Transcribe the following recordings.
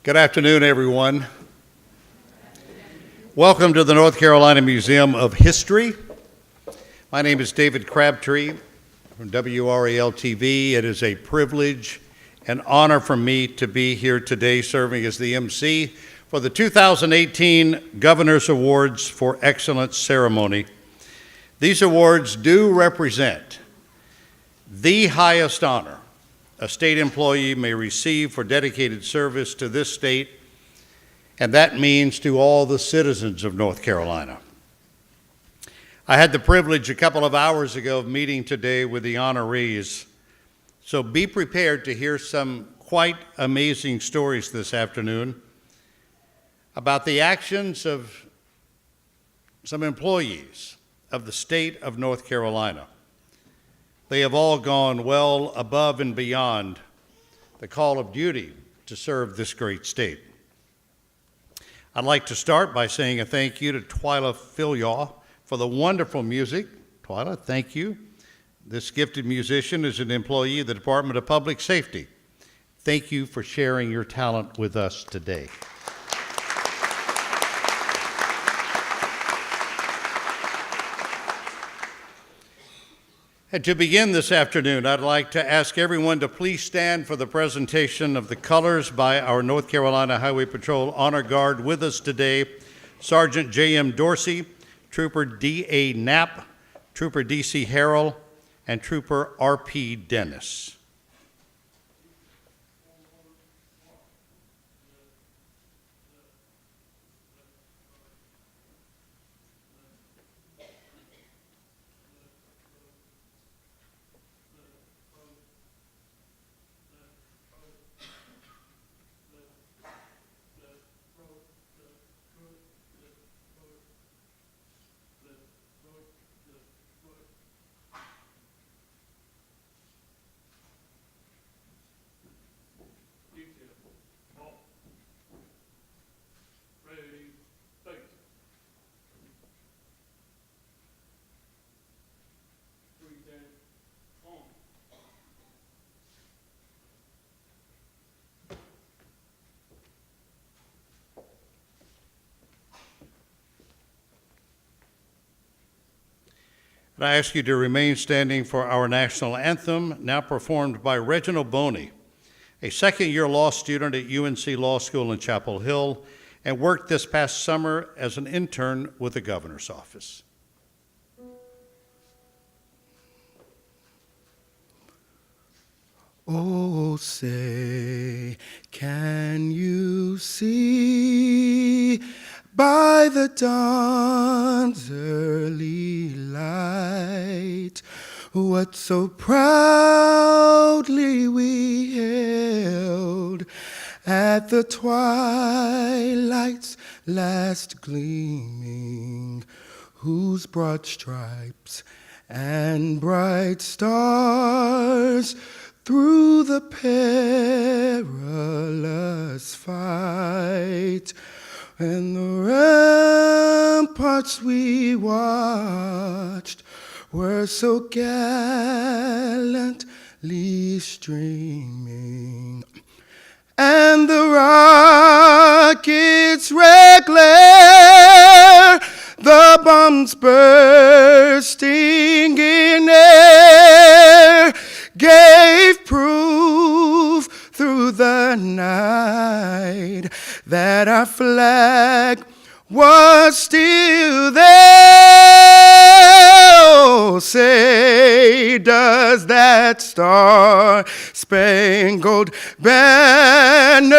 Good afternoon, everyone. Welcome to the North Carolina Museum of History. My name is David Crabtree from WRAL-TV. It is a privilege and honor for me to be here today serving as the MC for the 2018 Governor's Awards for Excellence ceremony. These awards do represent the highest honor a state employee may receive for dedicated service to this state, and that means to all the citizens of North Carolina. I had the privilege a couple of hours ago of meeting today with the honorees, so be prepared to hear some quite amazing stories this afternoon about the actions of some employees of the state of North Carolina. They have all gone well above and beyond the call of duty to serve this great state. I'd like to start by saying a thank you to Twyla Filyaw for the wonderful music. Twyla, thank you. This gifted musician is an employee of the Department of Public Safety. Thank you for sharing your talent with us today. And to begin this afternoon, I'd like to ask everyone to please stand for the presentation of the colors by our North Carolina Highway Patrol Honor Guard. With us today, Sergeant J.M. Dorsey, Trooper D.A. Knapp, Trooper D.C. Harrell, and Trooper R.P. Dennis. And I ask you to remain standing for our national anthem, now performed by Reginald Boney, a second-year law student at UNC Law School in Chapel Hill, and worked this past summer as an intern with the governor's office. Oh, say, can you see by the dawn's early light what so proudly we hailed at the twilight's last gleaming, whose broad stripes and bright stars through the perilous fight and the ramparts we watched were so gallantly streaming, and the rockets' red glare, the bombs bursting in air, gave proof through the night that our flag was still there. Oh, say, does that star-spangled banner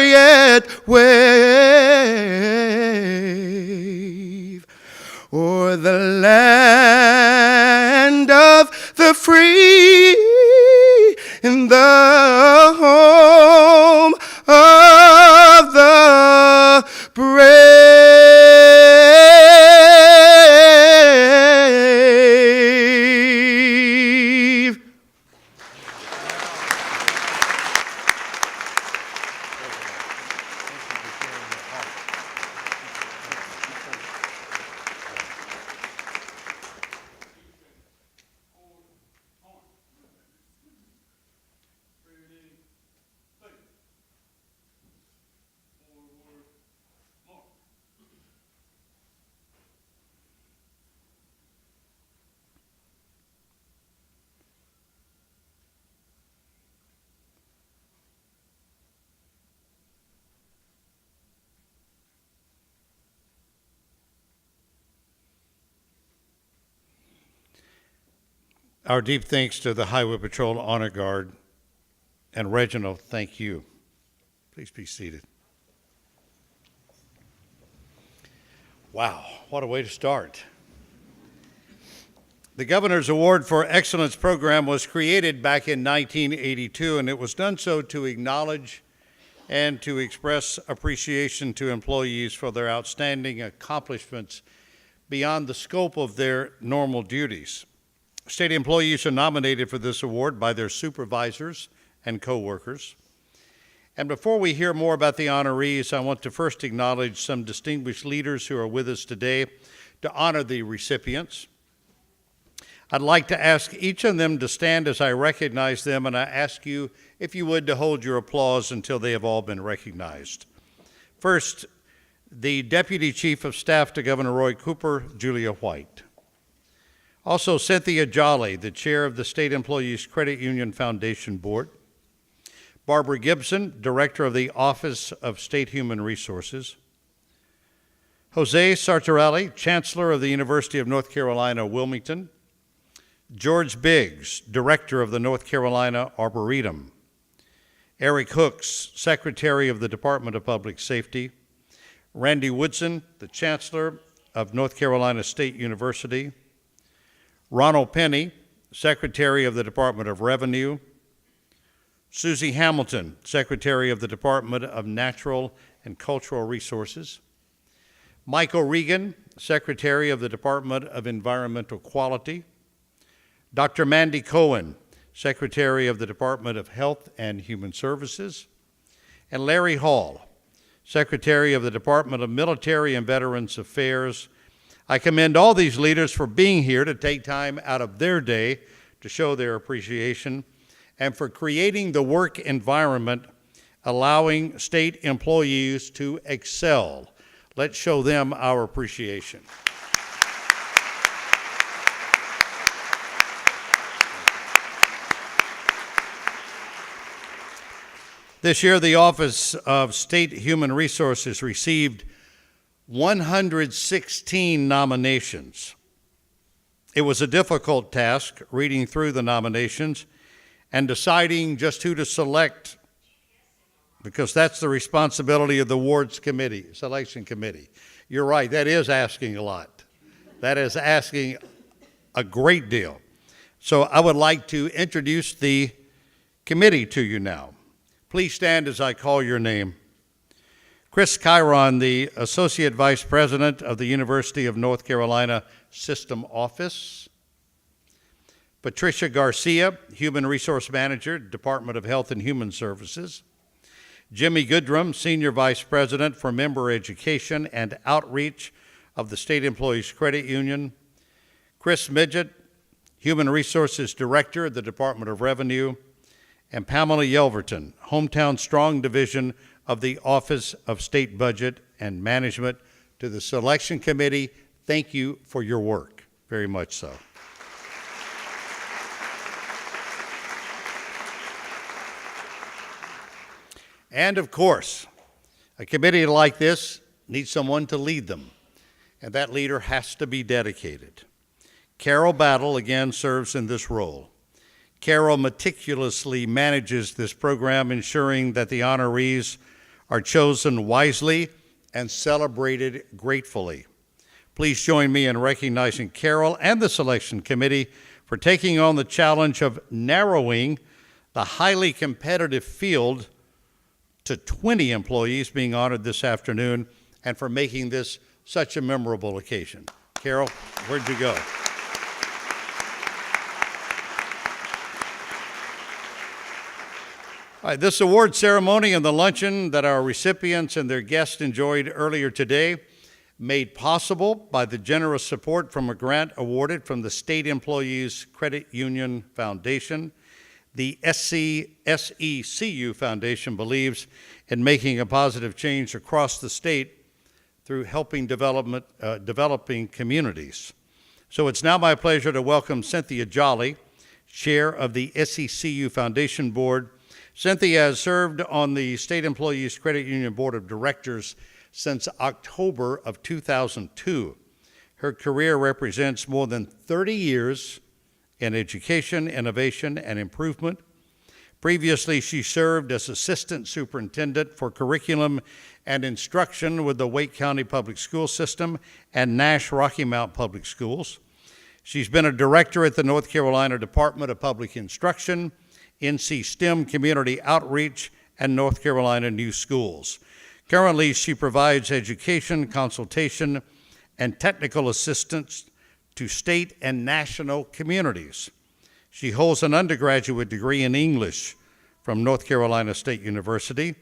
yet wave o'er the land of the free, in the home of the brave? Our deep thanks to the Highway Patrol Honor Guard. And Reginald, thank you. Please be seated. Wow, what a way to start. The Governor's Award for Excellence program was created back in 1982, and it was done so to acknowledge and to express appreciation to employees for their outstanding accomplishments beyond the scope of their normal duties. State employees are nominated for this award by their supervisors and coworkers. And before we hear more about the honorees, I want to first acknowledge some distinguished leaders who are with us today to honor the recipients. I'd like to ask each of them to stand as I recognize them, and I ask you, if you would, to hold your applause until they have all been recognized. First, the Deputy Chief of Staff to Governor Roy Cooper, Julia White. Also, Cynthia Jolly, the Chair of the State Employees Credit Union Foundation Board. Barbara Gibson, Director of the Office of State Human Resources. Jose Sartorelli, Chancellor of the University of North Carolina, Wilmington. George Biggs, Director of the North Carolina Arboretum. Eric Hooks, Secretary of the Department of Public Safety. Randy Woodson, the Chancellor of North Carolina State University. Ronald Penny, Secretary of the Department of Revenue. Susie Hamilton, Secretary of the Department of Natural and Cultural Resources. Michael Regan, Secretary of the Department of Environmental Quality. Dr. Mandy Cohen, Secretary of the Department of Health and Human Services. And Larry Hall, Secretary of the Department of Military and Veterans Affairs. I commend all these leaders for being here to take time out of their day to show their appreciation and for creating the work environment allowing state employees to excel. Let's show them our appreciation. This year, the Office of State Human Resources received 116 nominations. It was a difficult task reading through the nominations and deciding just who to select, because that's the responsibility of the awards committee, selection committee. You're right, that is asking a lot. That is asking a great deal. So I would like to introduce the committee to you now. Please stand as I call your name. Chris Chiron, the Associate Vice President of the University of North Carolina System Office. Patricia Garcia, Human Resource Manager, Department of Health and Human Services. Jimmy Goodrum, Senior Vice President for Member Education and Outreach of the State Employees Credit Union. Chris Midget, Human Resources Director of the Department of Revenue. And Pamela Yelverton, Hometown Strong Division of the Office of State Budget and Management. To the Selection Committee, thank you for your work, very much so. And of course, a committee like this needs someone to lead them, and that leader has to be dedicated. Carol Battle again serves in this role. Carol meticulously manages this program, ensuring that the honorees are chosen wisely and celebrated gratefully. Please join me in recognizing Carol and the selection committee for taking on the challenge of narrowing the highly competitive field to 20 employees being honored this afternoon, and for making this such a memorable occasion. Carol, where'd you go? All right, this award ceremony and the luncheon that our recipients and their guests enjoyed earlier today, made possible by the generous support from a grant awarded from the State Employees Credit Union Foundation. The SECU Foundation believes in making a positive change across the state through helping developing communities. So it's now my pleasure to welcome Cynthia Jolly, Chair of the SECU Foundation Board. Cynthia has served on the State Employees Credit Union Board of Directors since October of 2002. Her career represents more than 30 years in education, innovation, and improvement. Previously, she served as Assistant Superintendent for Curriculum and Instruction with the Wake County Public School System and Nash Rocky Mount Public Schools. She's been a director at the North Carolina Department of Public Instruction, NC STEM Community Outreach, and North Carolina New Schools. Currently, she provides education, consultation, and technical assistance to state and national communities. She holds an undergraduate degree in English from North Carolina State University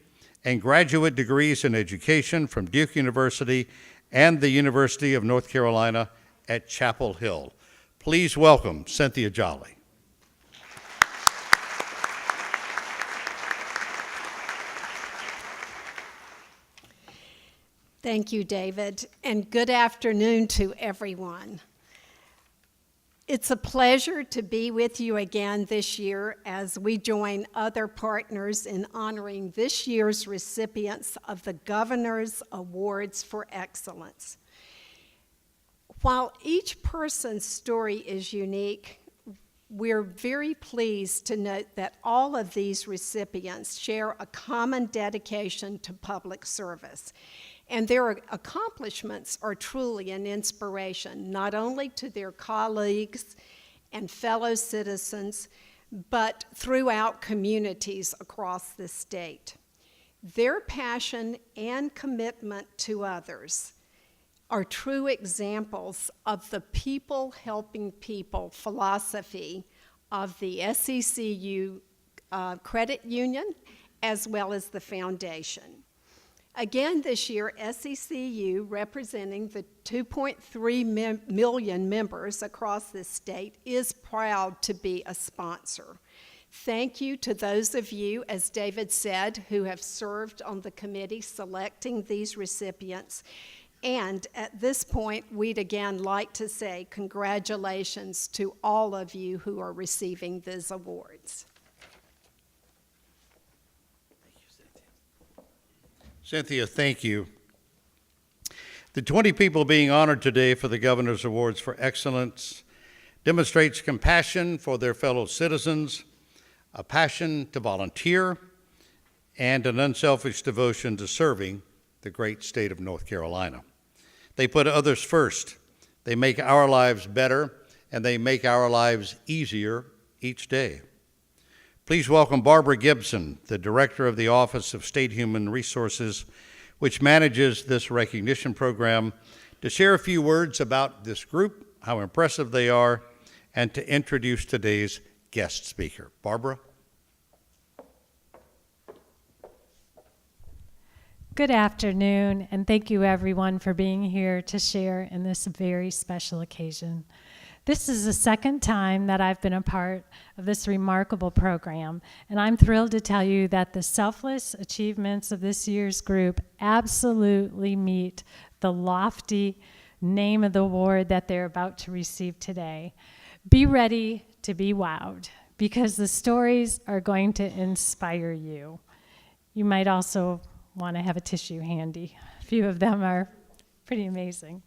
and graduate degrees in education from Duke University and the University of North Carolina at Chapel Hill. Please welcome Cynthia Jolly. Thank you, David, and good afternoon to everyone. It's a pleasure to be with you again this year as we join other partners in honoring this year's recipients of the Governor's Awards for Excellence. While each person's story is unique, we're very pleased to note that all of these recipients share a common dedication to public service. And their accomplishments are truly an inspiration, not only to their colleagues and fellow citizens, but throughout communities across the state. Their passion and commitment to others are true examples of the people helping people philosophy of the SECU Credit Union, as well as the foundation. Again this year, SECU, representing the 2.3 million members across the state, is proud to be a sponsor. Thank you to those of you, as David said, who have served on the committee selecting these recipients. And at this point, we'd again like to say congratulations to all of you who are receiving these awards. Cynthia, thank you. The 20 people being honored today for the Governor's Awards for Excellence demonstrates compassion for their fellow citizens, a passion to volunteer, and an unselfish devotion to serving the great state of North Carolina. They put others first. They make our lives better, and they make our lives easier each day. Please welcome Barbara Gibson, the Director of the Office of State Human Resources, which manages this recognition program, to share a few words about this group, how impressive they are, and to introduce today's guest speaker. Barbara? Good afternoon, and thank you everyone for being here to share in this very special occasion. This is the second time that I've been a part of this remarkable program, and I'm thrilled to tell you that the selfless achievements of this year's group absolutely meet the lofty name of the award that they're about to receive today. Be ready to be wowed, because the stories are going to inspire you. You might also want to have a tissue handy. A few of them are pretty amazing.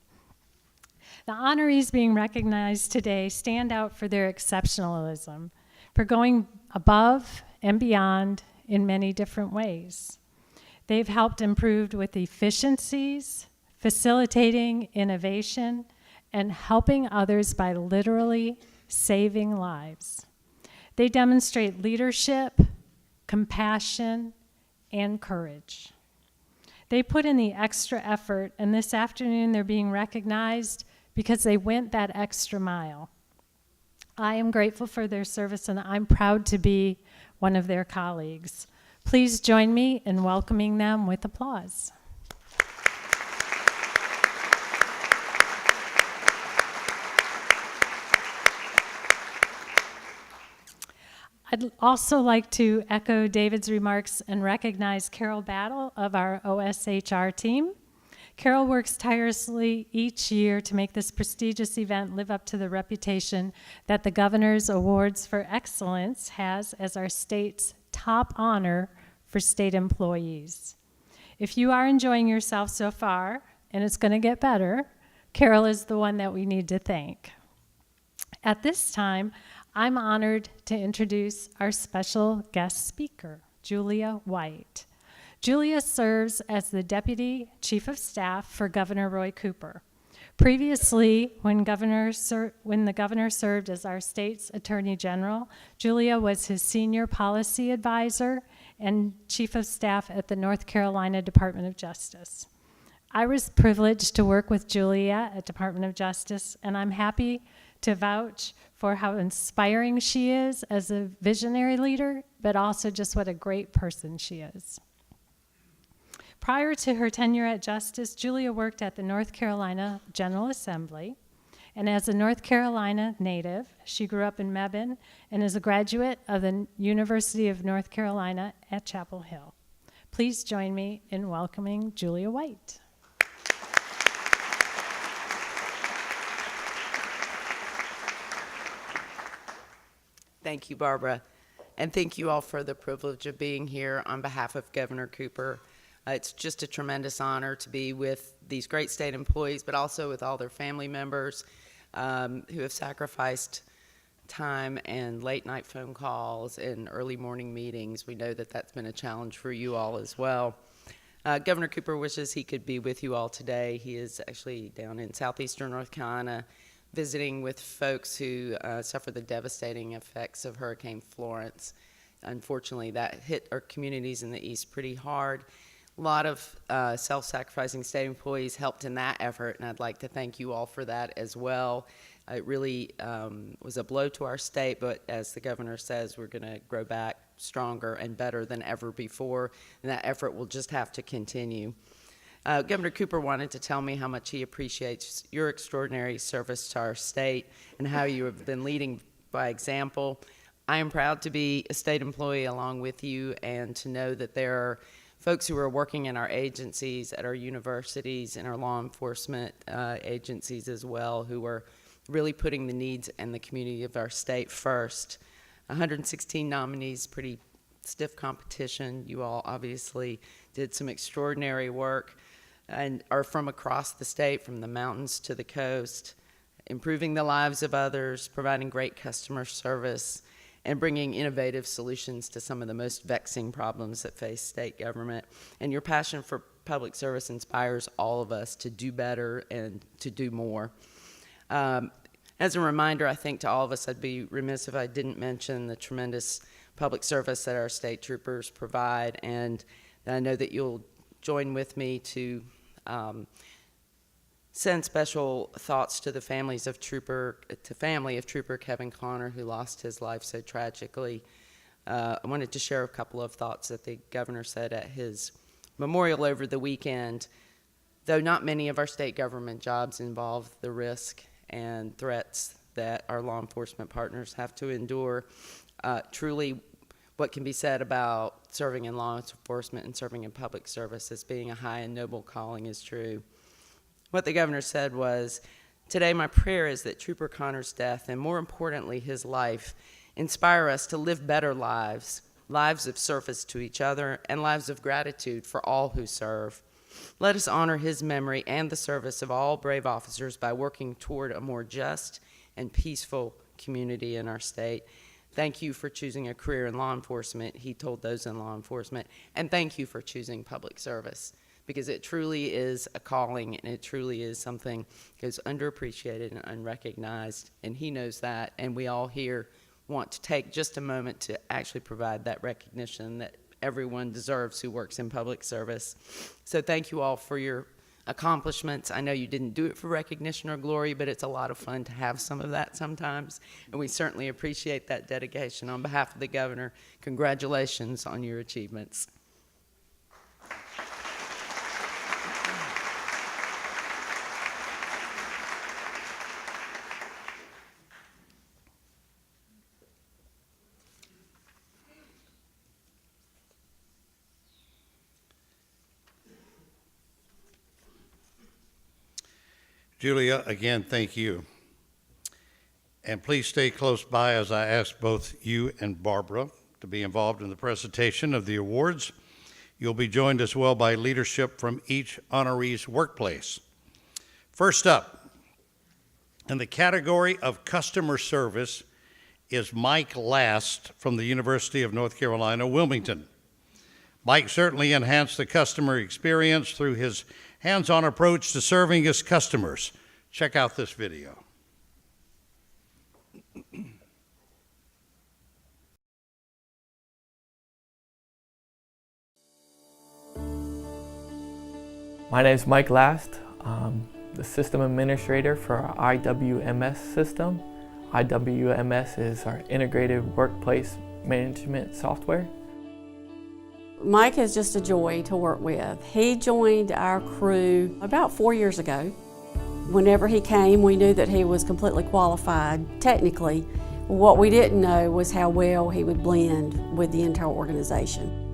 The honorees being recognized today stand out for their exceptionalism, for going above and beyond in many different ways. They've helped improve with efficiencies, facilitating innovation, and helping others by literally saving lives. They demonstrate leadership, compassion, and courage. They put in the extra effort, and this afternoon they're being recognized because they went that extra mile. I am grateful for their service, and I'm proud to be one of their colleagues. Please join me in welcoming them with applause. I'd also like to echo David's remarks and recognize Carol Battle of our OSHR team. Carol works tirelessly each year to make this prestigious event live up to the reputation that the Governor's Awards for Excellence has as our state's top honor for state employees. If you are enjoying yourself so far, and it's going to get better, Carol is the one that we need to thank. At this time, I'm honored to introduce our special guest speaker, Julia White. Julia serves as the Deputy Chief of Staff for Governor Roy Cooper. Previously, when the governor served as our state's Attorney General, Julia was his Senior Policy Advisor and Chief of Staff at the North Carolina Department of Justice. I was privileged to work with Julia at Department of Justice, and I'm happy to vouch for how inspiring she is as a visionary leader, but also just what a great person she is. Prior to her tenure at Justice, Julia worked at the North Carolina General Assembly, and as a North Carolina native, she grew up in Mebane and is a graduate of the University of North Carolina at Chapel Hill. Please join me in welcoming Julia White. Thank you, Barbara, and thank you all for the privilege of being here on behalf of Governor Cooper. It's just a tremendous honor to be with these great state employees, but also with all their family members who have sacrificed time and late night phone calls and early morning meetings. We know that that's been a challenge for you all as well. Governor Cooper wishes he could be with you all today. He is actually down in southeastern North Carolina visiting with folks who suffered the devastating effects of Hurricane Florence. Unfortunately, that hit our communities in the East pretty hard. A lot of self-sacrificing state employees helped in that effort, and I'd like to thank you all for that as well. It really was a blow to our state, but as the governor says, we're going to grow back stronger and better than ever before, and that effort will just have to continue. Governor Cooper wanted to tell me how much he appreciates your extraordinary service to our state and how you have been leading by example. I am proud to be a state employee along with you and to know that there are folks who are working in our agencies, at our universities, and our law enforcement agencies as well, who are really putting the needs and the community of our state first. 116 nominees, pretty stiff competition. You all obviously did some extraordinary work and are from across the state, from the mountains to the coast, improving the lives of others, providing great customer service, and bringing innovative solutions to some of the most vexing problems that face state government. And your passion for public service inspires all of us to do better and to do more. As a reminder, I think to all of us, I'd be remiss if I didn't mention the tremendous public service that our state troopers provide, and I know that you'll join with me to send special thoughts to the family of Trooper Kevin Connor, who lost his life so tragically. I wanted to share a couple of thoughts that the governor said at his memorial over the weekend. Though not many of our state government jobs involve the risk and threats that our law enforcement partners have to endure, truly what can be said about serving in law enforcement and serving in public service as being a high and noble calling is true. What the governor said was, "Today my prayer is that Trooper Connor's death, and more importantly his life, inspire us to live better lives, lives of service to each other, and lives of gratitude for all who serve. Let us honor his memory and the service of all brave officers by working toward a more just and peaceful community in our state. Thank you for choosing a career in law enforcement," he told those in law enforcement, "and thank you for choosing public service, because it truly is a calling and it truly is something that is underappreciated and unrecognized, and he knows that, and we all here want to take just a moment to actually provide that recognition that everyone deserves who works in public service. So thank you all for your accomplishments. I know you didn't do it for recognition or glory, but it's a lot of fun to have some of that sometimes, and we certainly appreciate that dedication. On behalf of the governor, congratulations on your achievements. Julia, again, thank you. And please stay close by as I ask both you and Barbara to be involved in the presentation of the awards. You'll be joined as well by leadership from each honoree's workplace. First up, In the category of customer service is Mike Last from the University of North Carolina, Wilmington. Mike certainly enhanced the customer experience through his hands-on approach to serving his customers. Check out this video. My name is Mike Last. I'm the system administrator for our IWMS system. IWMS is our integrated workplace management software. Mike is just a joy to work with. He joined our crew about 4 years ago. Whenever he came, we knew that he was completely qualified technically. What we didn't know was how well he would blend with the entire organization.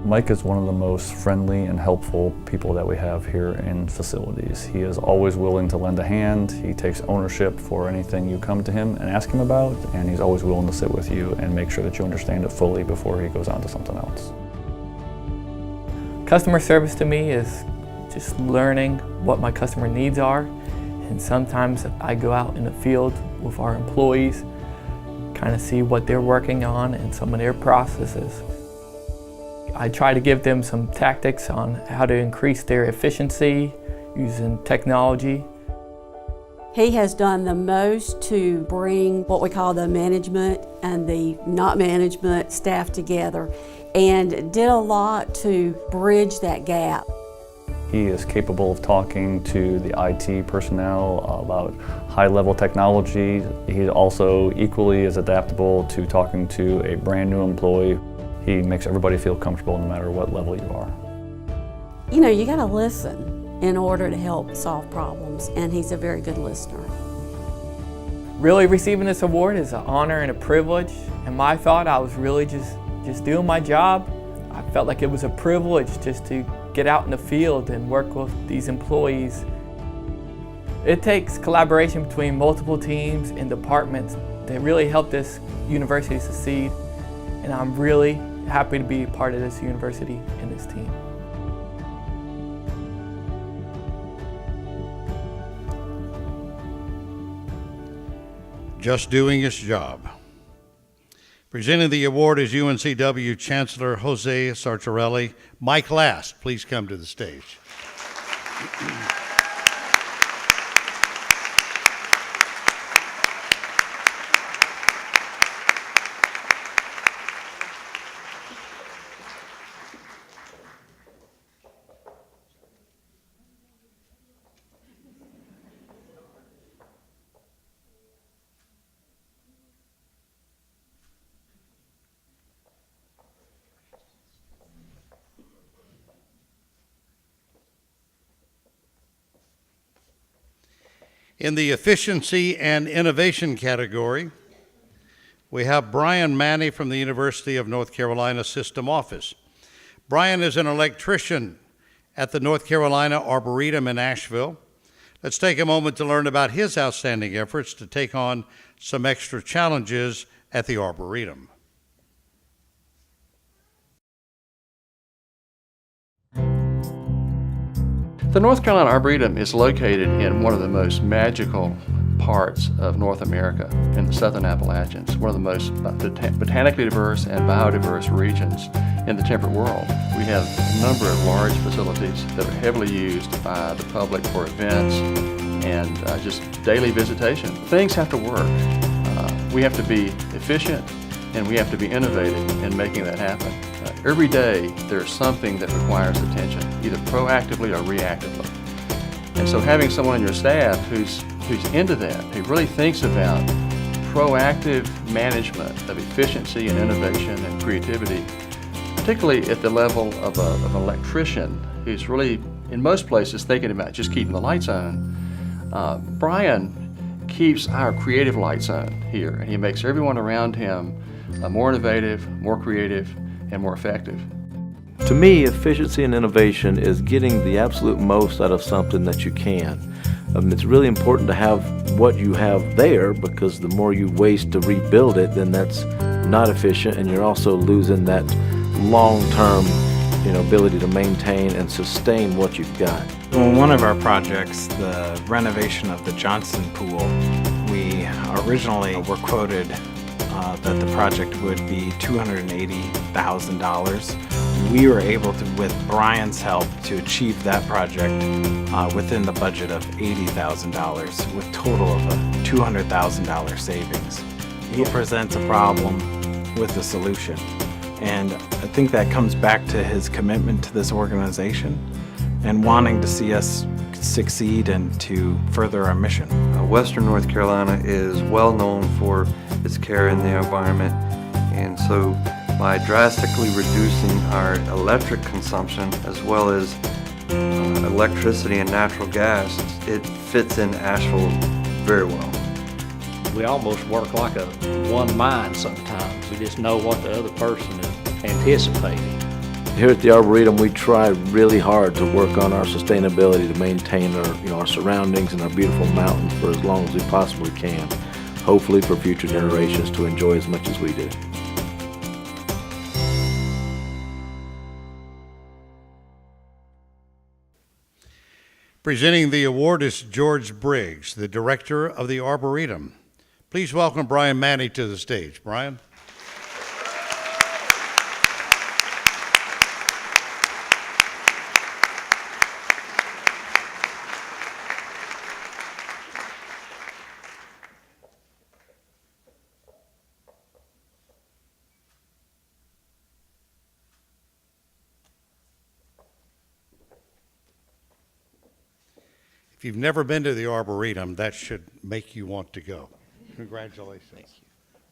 Mike is one of the most friendly and helpful people that we have here in facilities. He is always willing to lend a hand. He takes ownership for anything you come to him and ask him about, and he's always willing to sit with you and make sure that you understand it fully before he goes on to something else. Customer service to me is just learning what my customer needs are, and sometimes I go out in the field with our employees, kind of see what they're working on and some of their processes. I try to give them some tactics on how to increase their efficiency using technology. He has done the most to bring what we call the management and the not management staff together, and did a lot to bridge that gap. He is capable of talking to the IT personnel about high-level technology. He's also equally as adaptable to talking to a brand new employee. He makes everybody feel comfortable no matter what level you are. You know, you gotta listen in order to help solve problems, and he's a very good listener. Really, receiving this award is an honor and a privilege, and my thought, I was really just doing my job. I felt like it was a privilege just to get out in the field and work with these employees. It takes collaboration between multiple teams and departments that really help this university succeed, and I'm really happy to be a part of this university and this team. Just doing his job. Presenting the award is UNCW Chancellor Jose Sartorelli. Mike Last, please come to the stage. In the efficiency and innovation category, we have Brian Manny from the University of North Carolina System Office. Brian is an electrician at the North Carolina Arboretum in Asheville. Let's take a moment to learn about his outstanding efforts to take on some extra challenges at the Arboretum. The North Carolina Arboretum is located in one of the most magical parts of North America, in the Southern Appalachians, one of the most botanically diverse and biodiverse regions in the temperate world. We have a number of large facilities that are heavily used by the public for events and just daily visitation. Things have to work. We have to be efficient and we have to be innovative in making that happen. Every day there's something that requires attention, either proactively or reactively. And so having someone on your staff who's into that, who really thinks about proactive management of efficiency and innovation and creativity, particularly at the level of an electrician who's really, in most places, thinking about just keeping the lights on. Brian keeps our creative lights on here, and he makes everyone around him more innovative, more creative, and more effective. To me, efficiency and innovation is getting the absolute most out of something that you can. It's really important to have what you have there, because the more you waste to rebuild it, then that's not efficient, and you're also losing that long-term ability to maintain and sustain what you've got. Well, one of our projects, the renovation of the Johnson Pool, we originally were quoted that the project would be $280,000. We were able to, with Brian's help, to achieve that project within the budget of $80,000 with total of a $200,000 savings. He presents a problem with a solution, and I think that comes back to his commitment to this organization and wanting to see us succeed and to further our mission. Western North Carolina is well known for its care in the environment, and so by drastically reducing our electric consumption as well as electricity and natural gas, it fits in Asheville very well. We almost work like a one mind sometimes. We just know what the other person is anticipating. Here at the Arboretum, we try really hard to work on our sustainability to maintain our surroundings and our beautiful mountains for as long as we possibly can, hopefully for future generations to enjoy as much as we do. Presenting the award is George Briggs, the director of the Arboretum. Please welcome Brian Manny to the stage. Brian. If you've never been to the Arboretum, that should make you want to go. Congratulations. Thank you.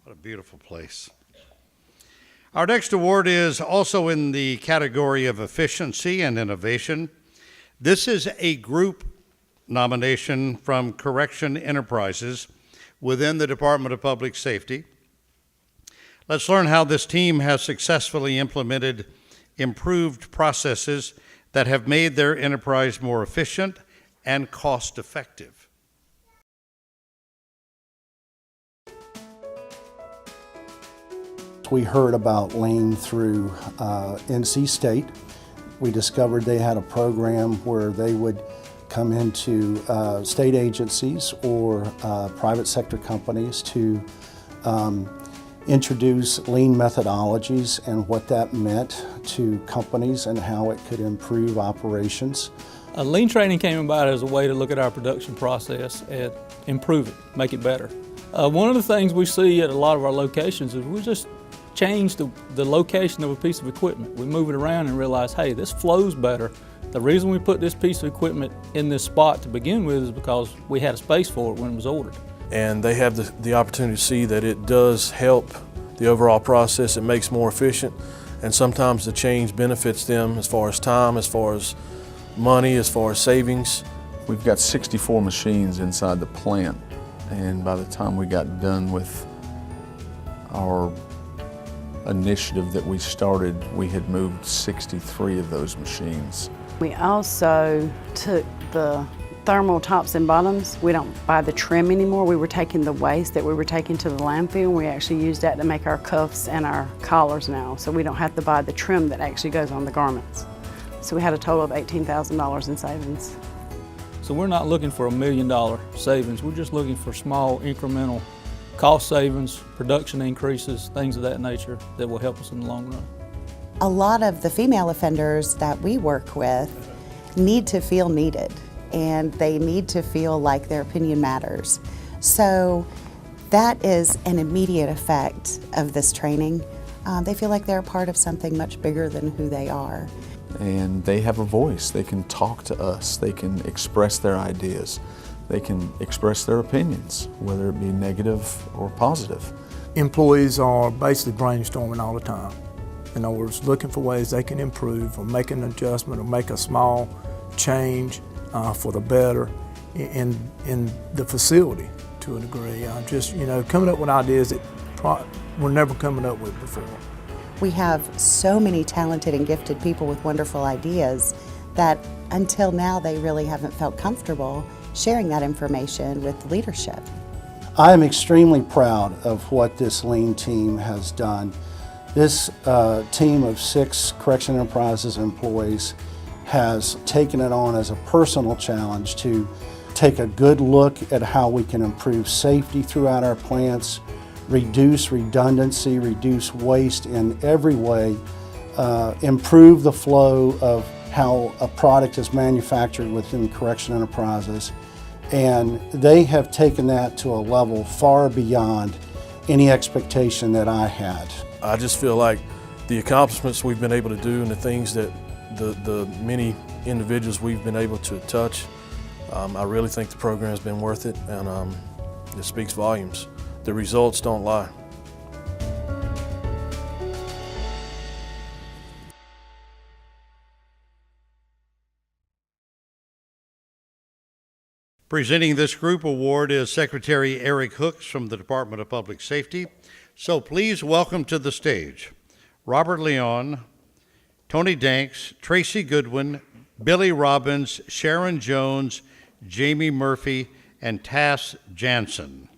What a beautiful place. Our next award is also in the category of efficiency and innovation. This is a group nomination from Correction Enterprises within the Department of Public Safety. Let's learn how this team has successfully implemented improved processes that have made their enterprise more efficient and cost-effective. We heard about Lean through NC State. We discovered they had a program where they would come into state agencies or private sector companies to introduce Lean methodologies and what that meant to companies and how it could improve operations. Lean training came about as a way to look at our production process and improve it, make it better. One of the things we see at a lot of our locations is we just change the location of a piece of equipment. We move it around and realize, hey, this flows better. The reason we put this piece of equipment in this spot to begin with is because we had a space for it when it was ordered. And they have the opportunity to see that it does help the overall process. It makes more efficient, and sometimes the change benefits them as far as time, as far as money, as far as savings. We've got 64 machines inside the plant, and by the time we got done with our initiative that we started, we had moved 63 of those machines. We also took the thermal tops and bottoms. We don't buy the trim anymore. We were taking the waste that we were taking to the landfill, and we actually use that to make our cuffs and our collars now. So we don't have to buy the trim that actually goes on the garments. So we had a total of $18,000 in savings. So we're not looking for $1 million savings. We're just looking for small incremental cost savings, production increases, things of that nature that will help us in the long run. A lot of the female offenders that we work with need to feel needed, and they need to feel like their opinion matters. So that is an immediate effect of this training. They feel like they're a part of something much bigger than who they are. And they have a voice. They can talk to us. They can express their ideas. They can express their opinions, whether it be negative or positive. Employees are basically brainstorming all the time. In other words, looking for ways they can improve or make an adjustment or make a small change for the better in the facility to a degree. Just, coming up with ideas that we're never coming up with before. We have so many talented and gifted people with wonderful ideas that until now they really haven't felt comfortable sharing that information with leadership. I am extremely proud of what this Lean team has done. This team of 6 Correction Enterprises employees has taken it on as a personal challenge to take a good look at how we can improve safety throughout our plants, reduce redundancy, reduce waste in every way, improve the flow of how a product is manufactured within Correction Enterprises. And they have taken that to a level far beyond any expectation that I had. I just feel like the accomplishments we've been able to do and the things that the many individuals we've been able to touch, I really think the program's been worth it, and it speaks volumes. The results don't lie. Presenting this group award is Secretary Eric Hooks from the Department of Public Safety. So please welcome to the stage Robert Leon, Tony Danks, Tracy Goodwin, Billy Robbins, Sharon Jones, Jamie Murphy, and Tass Jansen.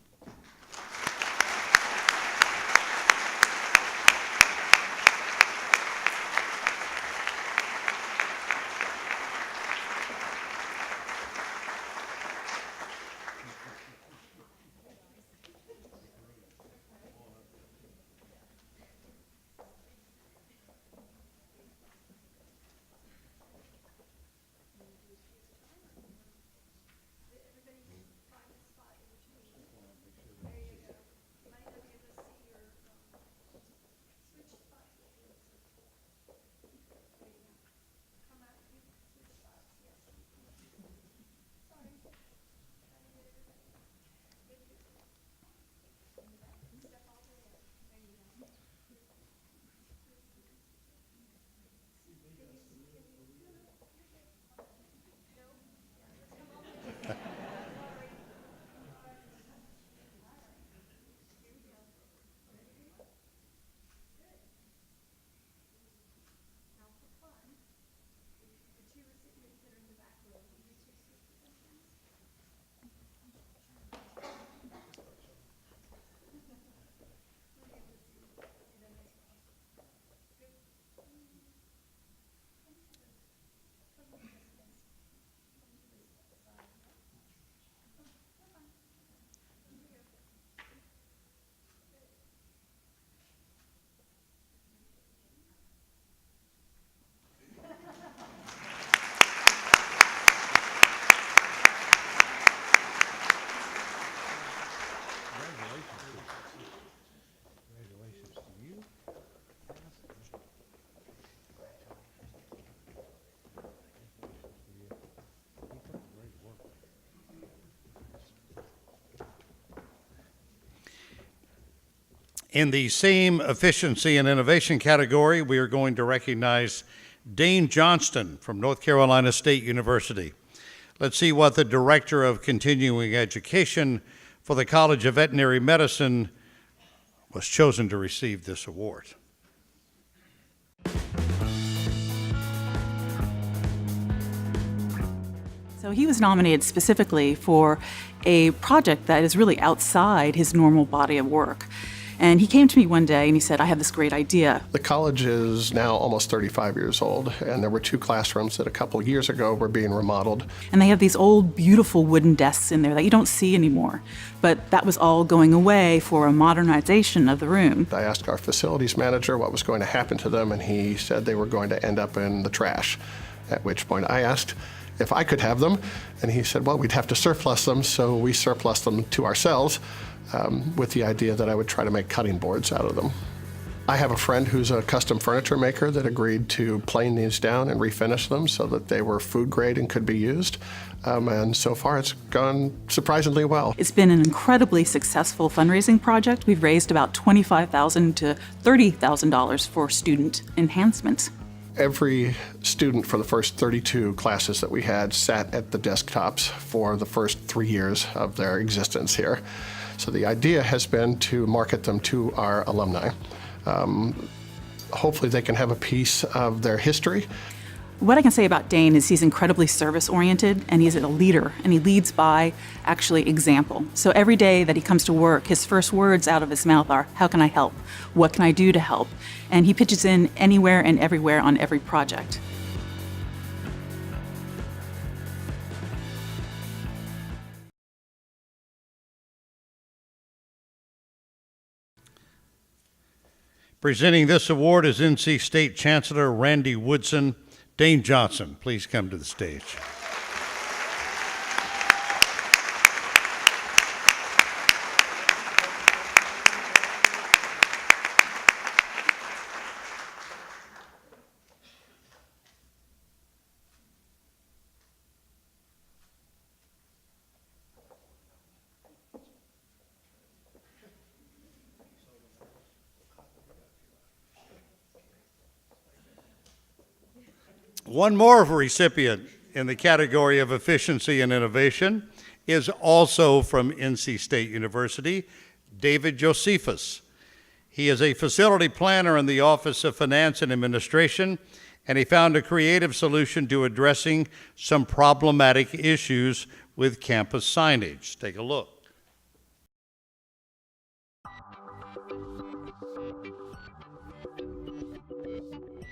In the same efficiency and innovation category, we are going to recognize Dane Johnston from North Carolina State University. Let's see what the Director of Continuing Education for the College of Veterinary Medicine was chosen to receive this award. So he was nominated specifically for a project that is really outside his normal body of work. And he came to me one day and he said, I have this great idea. The college is now almost 35 years old, and there were 2 classrooms that a couple of years ago were being remodeled. And they have these old, beautiful wooden desks in there that you don't see anymore. But that was all going away for a modernization of the room. I asked our facilities manager what was going to happen to them, and he said they were going to end up in the trash. At which point I asked if I could have them, and he said, well, we'd have to surplus them, so we surplus them to ourselves. With the idea that I would try to make cutting boards out of them. I have a friend who's a custom furniture maker that agreed to plane these down and refinish them so that they were food grade and could be used. And so far it's gone surprisingly well. It's been an incredibly successful fundraising project. We've raised about $25,000 to $30,000 for student enhancement. Every student for the first 32 classes that we had sat at the desktops for the first 3 years of their existence here. So the idea has been to market them to our alumni. Hopefully they can have a piece of their history. What I can say about Dane is he's incredibly service-oriented, and he's a leader, and he leads by actually example. So every day that he comes to work, his first words out of his mouth are, how can I help? What can I do to help? And he pitches in anywhere and everywhere on every project. Presenting this award is NC State Chancellor Randy Woodson. Dane Johnson, please come to the stage. One more recipient in the category of efficiency and innovation is also from NC State University, David Josephus. He is a facility planner in the Office of Finance and Administration, and he found a creative solution to addressing some problematic issues with campus signage. Take a look.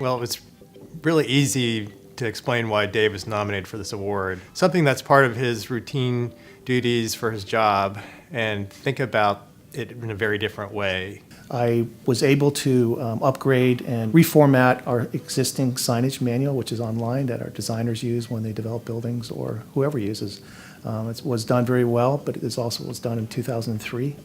Well, it's really easy to explain why Dave was nominated for this award. Something that's part of his routine duties for his job, and think about it in a very different way. I was able to upgrade and reformat our existing signage manual, which is online, that our designers use when they develop buildings or whoever uses. It was done very well, but it also was done in 2003.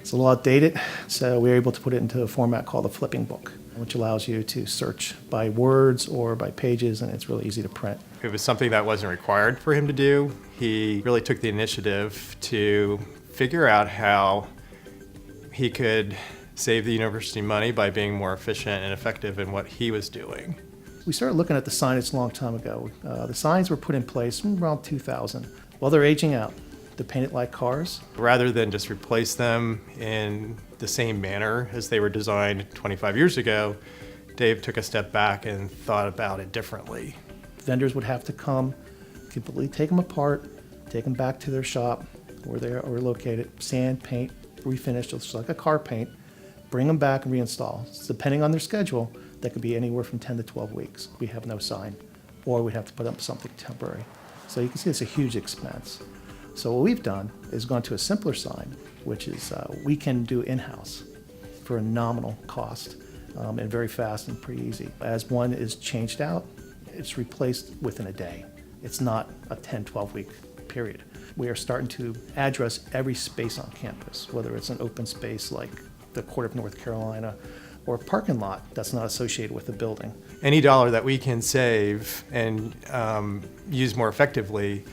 It's a little outdated, so we were able to put it into a format called a flipping book, which allows you to search by words or by pages, and it's really easy to print. It was something that wasn't required for him to do. He really took the initiative to figure out how he could save the university money by being more efficient and effective in what he was doing. We started looking at the signage a long time ago. The signs were put in place around 2000. Well, they're aging out. They're painted like cars. Rather than just replace them in the same manner as they were designed 25 years ago, Dave took a step back and thought about it differently. Vendors would have to come, completely take them apart, take them back to their shop where they are located, sand, paint, refinish, just like a car paint, bring them back and reinstall. So depending on their schedule, that could be anywhere from 10 to 12 weeks. We have no sign, or we'd have to put up something temporary. So you can see it's a huge expense. So what we've done is gone to a simpler sign, which is we can do in-house for a nominal cost and very fast and pretty easy. As one is changed out, it's replaced within a day. It's not a 10, 12-week period. We are starting to address every space on campus, whether it's an open space like the Court of North Carolina or a parking lot that's not associated with the building. Any dollar that we can save and use more effectively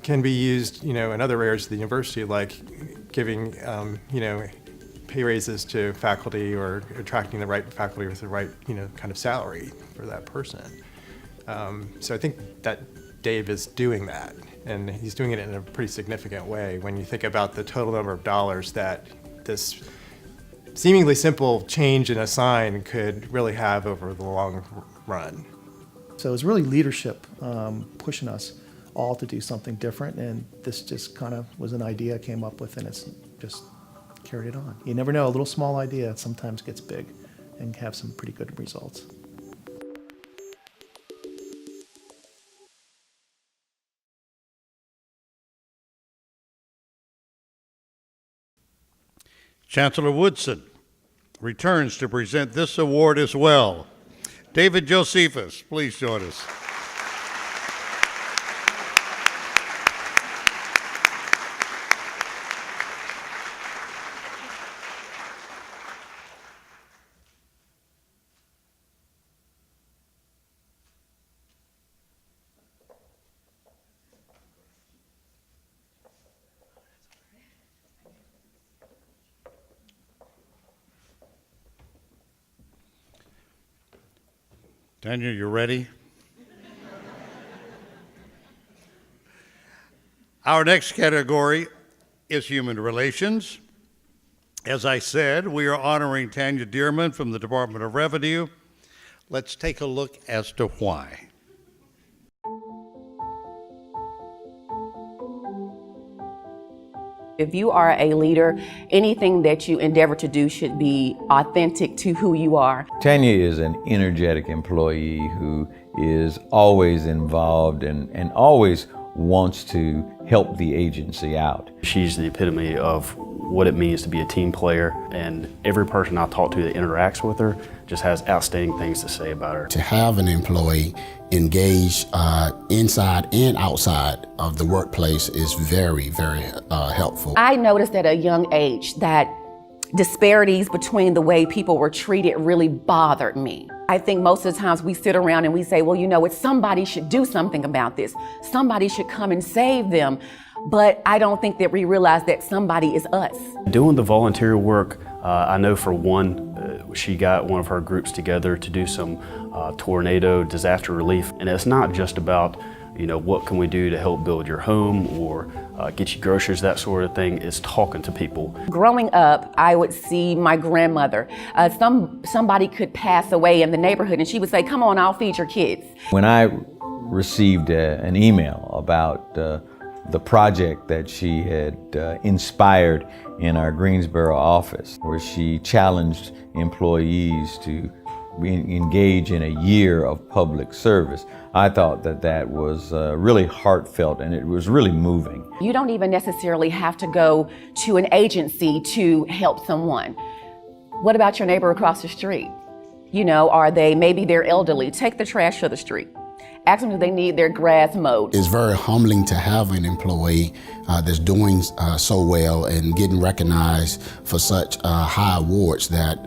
can be used, in other areas of the university, like giving, pay raises to faculty or attracting the right faculty with the right, kind of salary for that person. So I think that Dave is doing that, and he's doing it in a pretty significant way when you think about the total number of dollars that this seemingly simple change in a sign could really have over the long run. So it's really leadership pushing us all to do something different, and this just kind of was an idea I came up with, and it's just carried it on. You never know, a little small idea sometimes gets big and have some pretty good results. Chancellor Woodson returns to present this award as well. David Josephus, please join us. Daniel, you ready? Our next category is human relations. As I said, we are honoring Tanya Dearman from the Department of Revenue. Let's take a look as to why. If you are a leader, anything that you endeavor to do should be authentic to who you are. Tanya is an energetic employee who is always involved and always wants to help the agency out. She's the epitome of what it means to be a team player, and every person I talk to that interacts with her just has outstanding things to say about her. To have an employee engaged inside and outside of the workplace is very, very helpful. I noticed at a young age that disparities between the way people were treated really bothered me. I think most of the times we sit around and we say, well, you know, it's somebody should do something about this. Somebody should come and save them. But I don't think that we realize that somebody is us. Doing the volunteer work, I know for one, she got one of her groups together to do some tornado disaster relief. And it's not just about, you know, what can we do to help build your home or get you groceries, that sort of thing. It's talking to people. Growing up, I would see my grandmother. Somebody could pass away in the neighborhood and she would say, come on, I'll feed your kids. When I received an email about the project that she had inspired in our Greensboro office, where she challenged employees to engage in a year of public service, I thought that that was really heartfelt and it was really moving. You don't even necessarily have to go to an agency to help someone. What about your neighbor across the street? You know, maybe they're elderly. Take the trash to the street. Ask them if they need their grass mowed. It's very humbling to have an employee that's doing so well and getting recognized for such high awards that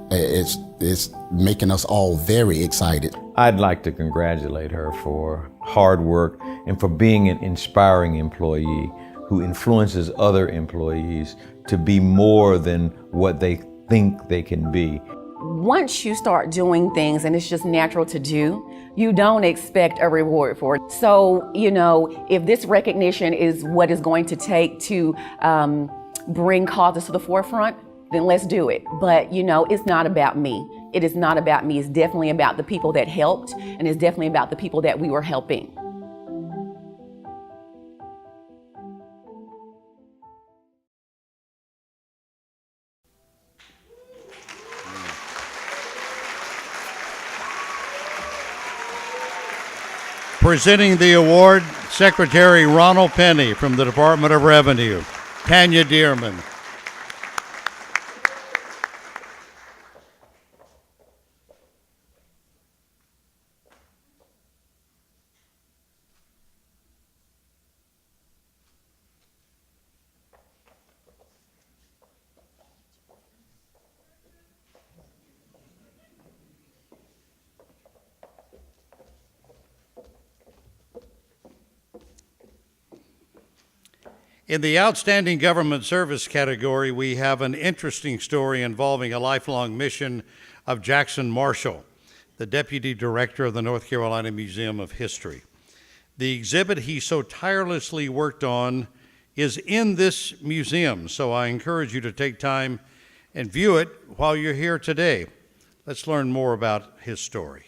it's making us all very excited. I'd like to congratulate her for hard work and for being an inspiring employee who influences other employees to be more than what they think they can be. Once you start doing things and it's just natural to do, you don't expect a reward for it. So, you know, if this recognition is what is going to take to bring causes to the forefront, then let's do it. But, you know, it's not about me. It is not about me. It's definitely about the people that helped, and it's definitely about the people that we were helping. Presenting the award, Secretary Ronald Penny from the Department of Revenue. Tanya Dearman. In the Outstanding Government Service category, we have an interesting story involving a lifelong mission of Jackson Marshall, the Deputy Director of the North Carolina Museum of History. The exhibit he so tirelessly worked on is in this museum, so I encourage you to take time and view it while you're here today. Let's learn more about his story.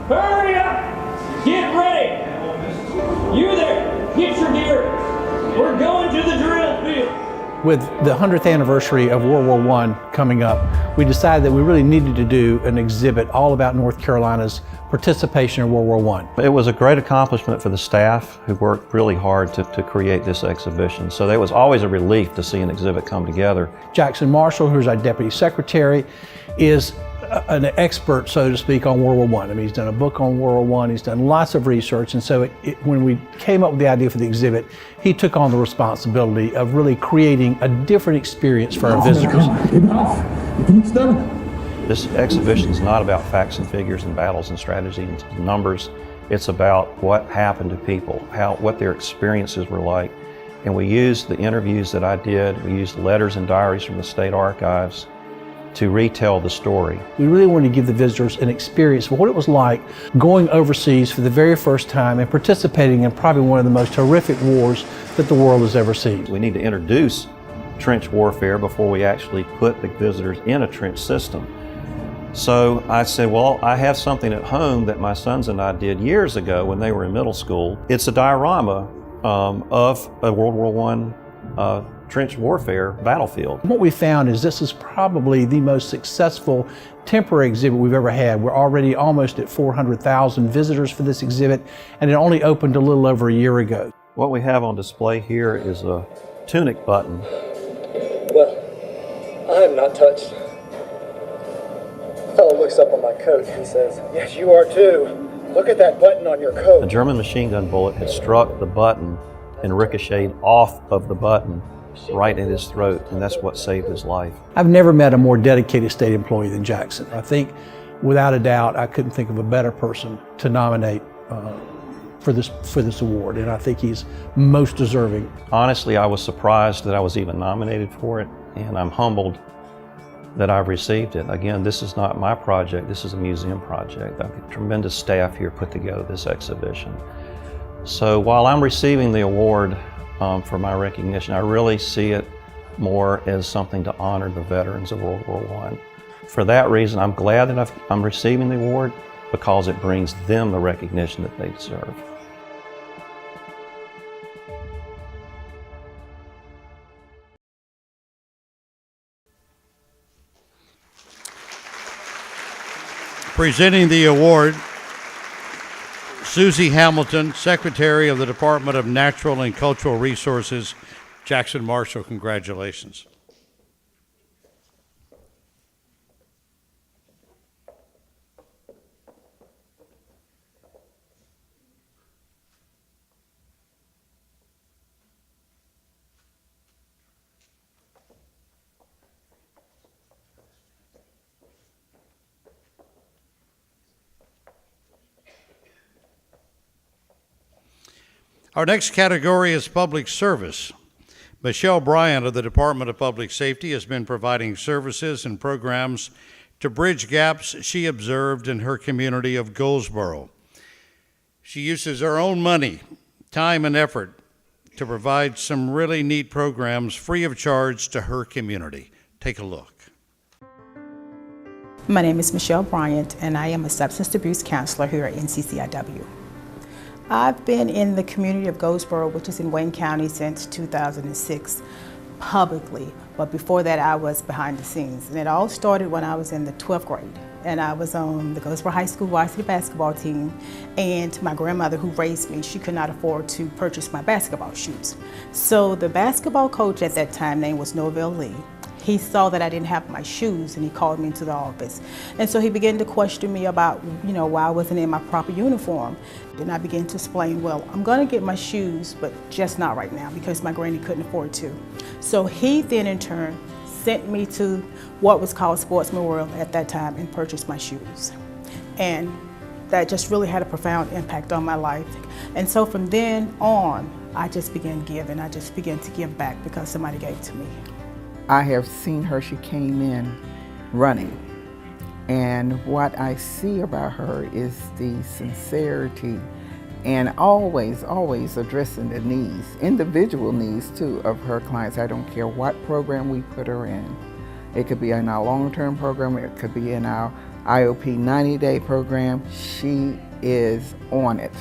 Hurry up! Get ready! You there, get your gear. We're going to the drill field. With the 100th anniversary of World War I coming up, we decided that we really needed to do an exhibit all about North Carolina's participation in World War I. It was a great accomplishment for the staff who worked really hard to create this exhibition. So it was always a relief to see an exhibit come together. Jackson Marshall, who's our Deputy Secretary, is an expert, so to speak, on World War I. I mean, he's done a book on World War I, he's done lots of research, and so when we came up with the idea for the exhibit, he took on the responsibility of really creating a different experience for our visitors. This exhibition is not about facts and figures and battles and strategy and numbers. It's about what happened to people, what their experiences were like. And we used the interviews that I did, we used letters and diaries from the state archives to retell the story. We really wanted to give the visitors an experience of what it was like going overseas for the very first time and participating in probably one of the most horrific wars that the world has ever seen. We need to introduce trench warfare before we actually put the visitors in a trench system. So I said, well, I have something at home that my sons and I did years ago when they were in middle school. It's a diorama of a World War I trench warfare battlefield. What we found is this is probably the most successful temporary exhibit we've ever had. We're already almost at 400,000 visitors for this exhibit, and it only opened a little over a year ago. What we have on display here is a tunic button. Well, I am not touched. The fellow looks up on my coat and says, "Yes, you are too. Look at that button on your coat." A German machine gun bullet had struck the button and ricocheted off of the button right at his throat, and that's what saved his life. I've never met a more dedicated state employee than Jackson. I think, without a doubt, I couldn't think of a better person to nominate for this award, and I think he's most deserving. Honestly, I was surprised that I was even nominated for it, and I'm humbled that I've received it. Again, this is not my project, this is a museum project. I have a tremendous staff here put together this exhibition. So while I'm receiving the award for my recognition, I really see it more as something to honor the veterans of World War I. For that reason, I'm glad that I'm receiving the award, because it brings them the recognition that they deserve. Presenting the award, Susie Hamilton, Secretary of the Department of Natural and Cultural Resources. Jackson Marshall, congratulations. Our next category is public service. Michelle Bryant of the Department of Public Safety has been providing services and programs to bridge gaps she observed in her community of Goldsboro. She uses her own money, time, and effort to provide some really neat programs free of charge to her community. Take a look. My name is Michelle Bryant, and I am a substance abuse counselor here at NCCIW. I've been in the community of Goldsboro, which is in Wayne County, since 2006, publicly. But before that, I was behind the scenes. And it all started when I was in the 12th grade. And I was on the Goldsboro High School varsity basketball team. And my grandmother, who raised me, she could not afford to purchase my basketball shoes. So the basketball coach at that time, name was Norville Lee. He saw that I didn't have my shoes, and he called me into the office. And so he began to question me about, why I wasn't in my proper uniform. Then I began to explain, well, I'm gonna get my shoes, but just not right now, because my granny couldn't afford to. So he then in turn sent me to what was called Sportsman World at that time and purchased my shoes. And that just really had a profound impact on my life. And so from then on, I just began giving. I just began to give back because somebody gave to me. I have seen her, she came in running. And what I see about her is the sincerity and always addressing the needs, individual needs too, of her clients. I don't care what program we put her in. It could be in our long-term program, it could be in our IOP 90-day program. She is on it.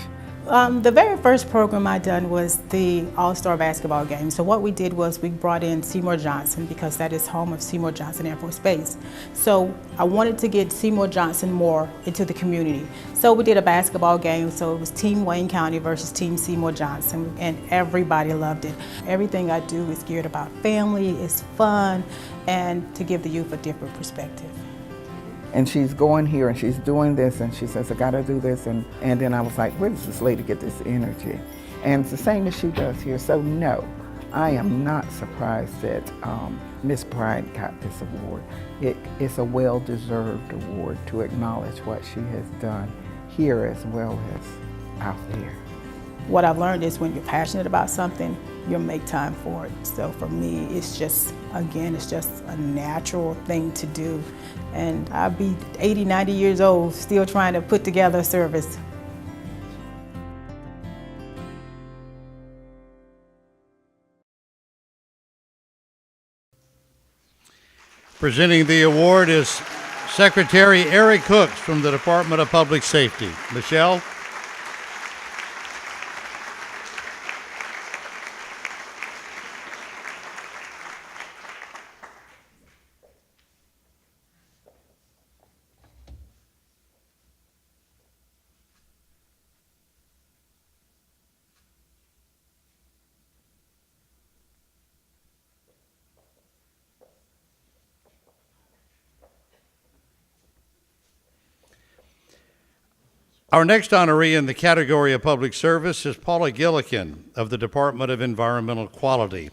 The very first program I done was the All-Star basketball game. So what we did was we brought in Seymour Johnson, because that is home of Seymour Johnson Air Force Base. So I wanted to get Seymour Johnson more into the community. So we did a basketball game. So it was Team Wayne County versus Team Seymour Johnson, and everybody loved it. Everything I do is geared about family, it's fun, and to give the youth a different perspective. And she's going here and she's doing this, and she says, I gotta do this. And then I was like, where does this lady get this energy? And it's the same as she does here. So no, I am not surprised that Miss Bryant got this award. It's a well-deserved award to acknowledge what she has done here as well as out there. What I've learned is when you're passionate about something, you'll make time for it. So for me, it's just, again, it's just a natural thing to do. And I'll be 80, 90 years old, still trying to put together a service. Presenting the award is Secretary Eric Hooks from the Department of Public Safety. Michelle? Our next honoree in the category of public service is Paula Gillikin of the Department of Environmental Quality.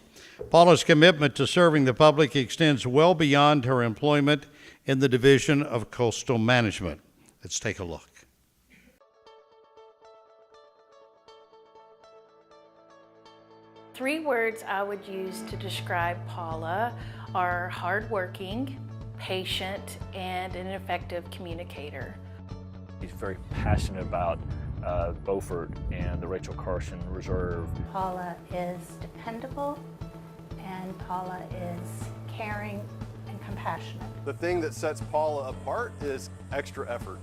Paula's commitment to serving the public extends well beyond her employment in the Division of Coastal Management. Let's take a look. Three words I would use to describe Paula are hardworking, patient, and an effective communicator. He's very passionate about Beaufort and the Rachel Carson Reserve. Paula is dependable, and Paula is caring and compassionate. The thing that sets Paula apart is extra effort.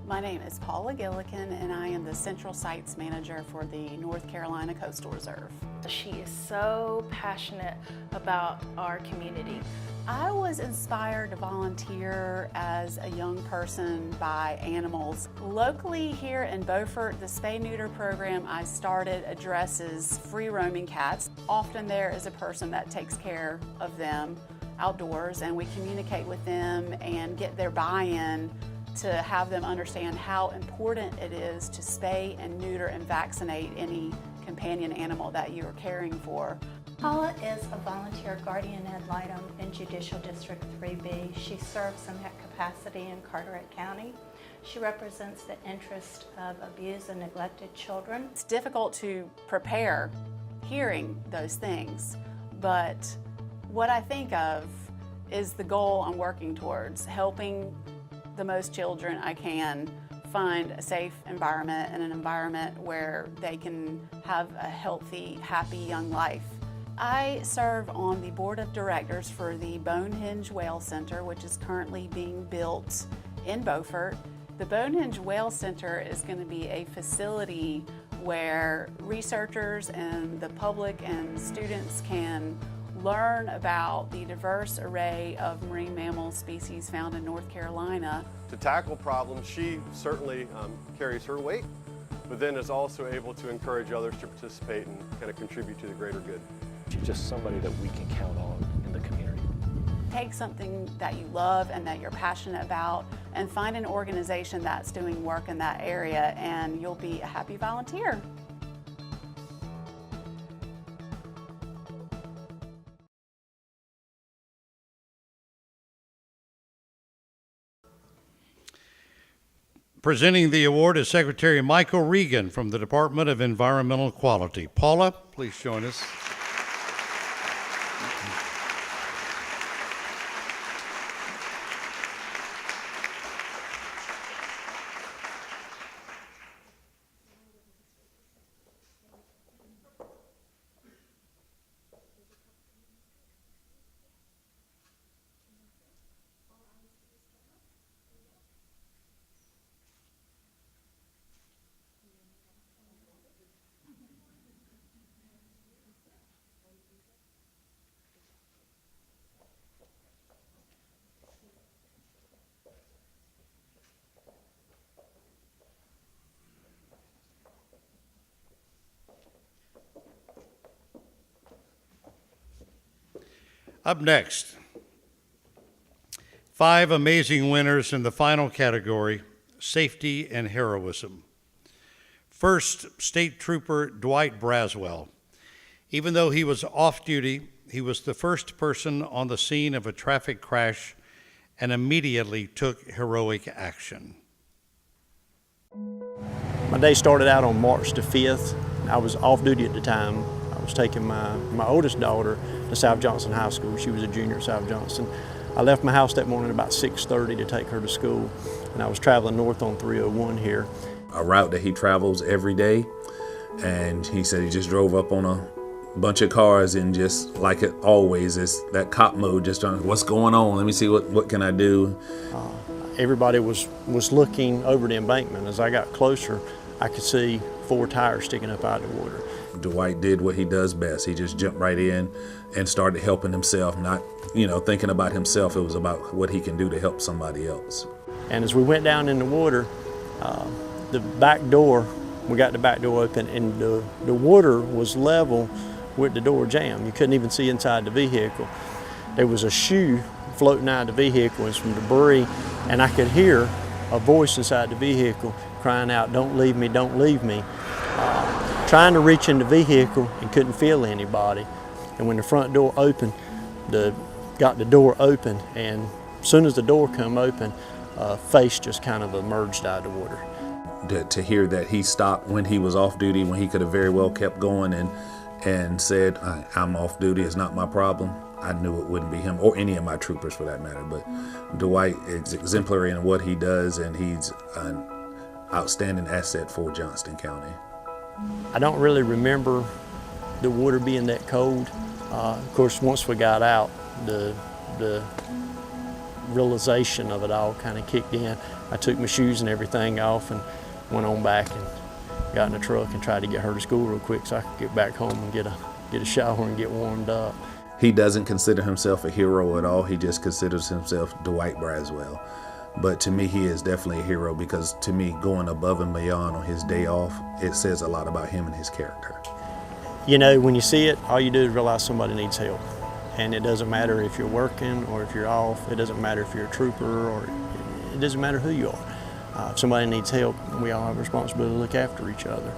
My name is Paula Gillikin, and I am the Central Sites Manager for the North Carolina Coastal Reserve. She is so passionate about our community. I was inspired to volunteer as a young person by animals. Locally here in Beaufort, the spay-neuter program I started addresses free-roaming cats. Often there is a person that takes care of them outdoors, and we communicate with them and get their buy-in to have them understand how important it is to spay and neuter and vaccinate any companion animal that you are caring for. Paula is a volunteer guardian ad litem in Judicial District 3B. She serves in that capacity in Carteret County. She represents the interest of abused and neglected children. It's difficult to prepare hearing those things, but what I think of is the goal I'm working towards, helping the most children I can find a safe environment and an environment where they can have a healthy, happy young life. I serve on the board of directors for the Bonehenge Whale Center, which is currently being built in Beaufort. The Bonehenge Whale Center is going to be a facility where researchers and the public and students can learn about the diverse array of marine mammal species found in North Carolina. To tackle problems, she certainly carries her weight, but then is also able to encourage others to participate and kind of contribute to the greater good. She's just somebody that we can count on in the community. Take something that you love and that you're passionate about and find an organization that's doing work in that area, and you'll be a happy volunteer. Presenting the award is Secretary Michael Regan from the Department of Environmental Quality. Paula, please join us. Up next, 5 amazing winners in the final category, safety and heroism. First, State Trooper Dwight Braswell. Even though he was off duty, he was the first person on the scene of a traffic crash and immediately took heroic action. My day started out on March the 5th. I was off duty at the time. I was taking my oldest daughter to South Johnson High School. She was a junior at South Johnson. I left my house that morning about 6:30 to take her to school, and I was traveling north on 301 here. A route that he travels every day, and he said he just drove up on a bunch of cars and just like it always is that cop mode, just trying, what's going on? Let me see what can I do? Everybody was looking over the embankment. As I got closer, I could see 4 tires sticking up out of the water. Dwight did what he does best. He just jumped right in and started helping himself, not thinking about himself. It was about what he can do to help somebody else. And as we went down in the water, the back door, we got the back door open, and the water was level with the door jamb. You couldn't even see inside the vehicle. There was a shoe floating out of the vehicle and some debris, and I could hear a voice inside the vehicle, crying out, "Don't leave me, don't leave me." Trying to reach in the vehicle and couldn't feel anybody. And when the front door opened, got the door open, and as soon as the door come open, face just kind of emerged out of the water. To hear that he stopped when he was off duty, when he could have very well kept going and said, "I'm off duty, it's not my problem," I knew it wouldn't be him, or any of my troopers for that matter. But Dwight is exemplary in what he does, and he's an outstanding asset for Johnston County. I don't really remember the water being that cold. Of course, once we got out, the realization of it all kind of kicked in. I took my shoes and everything off and went on back and got in the truck and tried to get her to school real quick so I could get back home and get a shower and get warmed up. He doesn't consider himself a hero at all. He just considers himself Dwight Braswell. But to me, he is definitely a hero, because to me, going above and beyond on his day off, it says a lot about him and his character. You know, when you see it, all you do is realize somebody needs help. And it doesn't matter if you're working or if you're off. It doesn't matter if you're a trooper, or it doesn't matter who you are. If somebody needs help, we all have a responsibility to look after each other.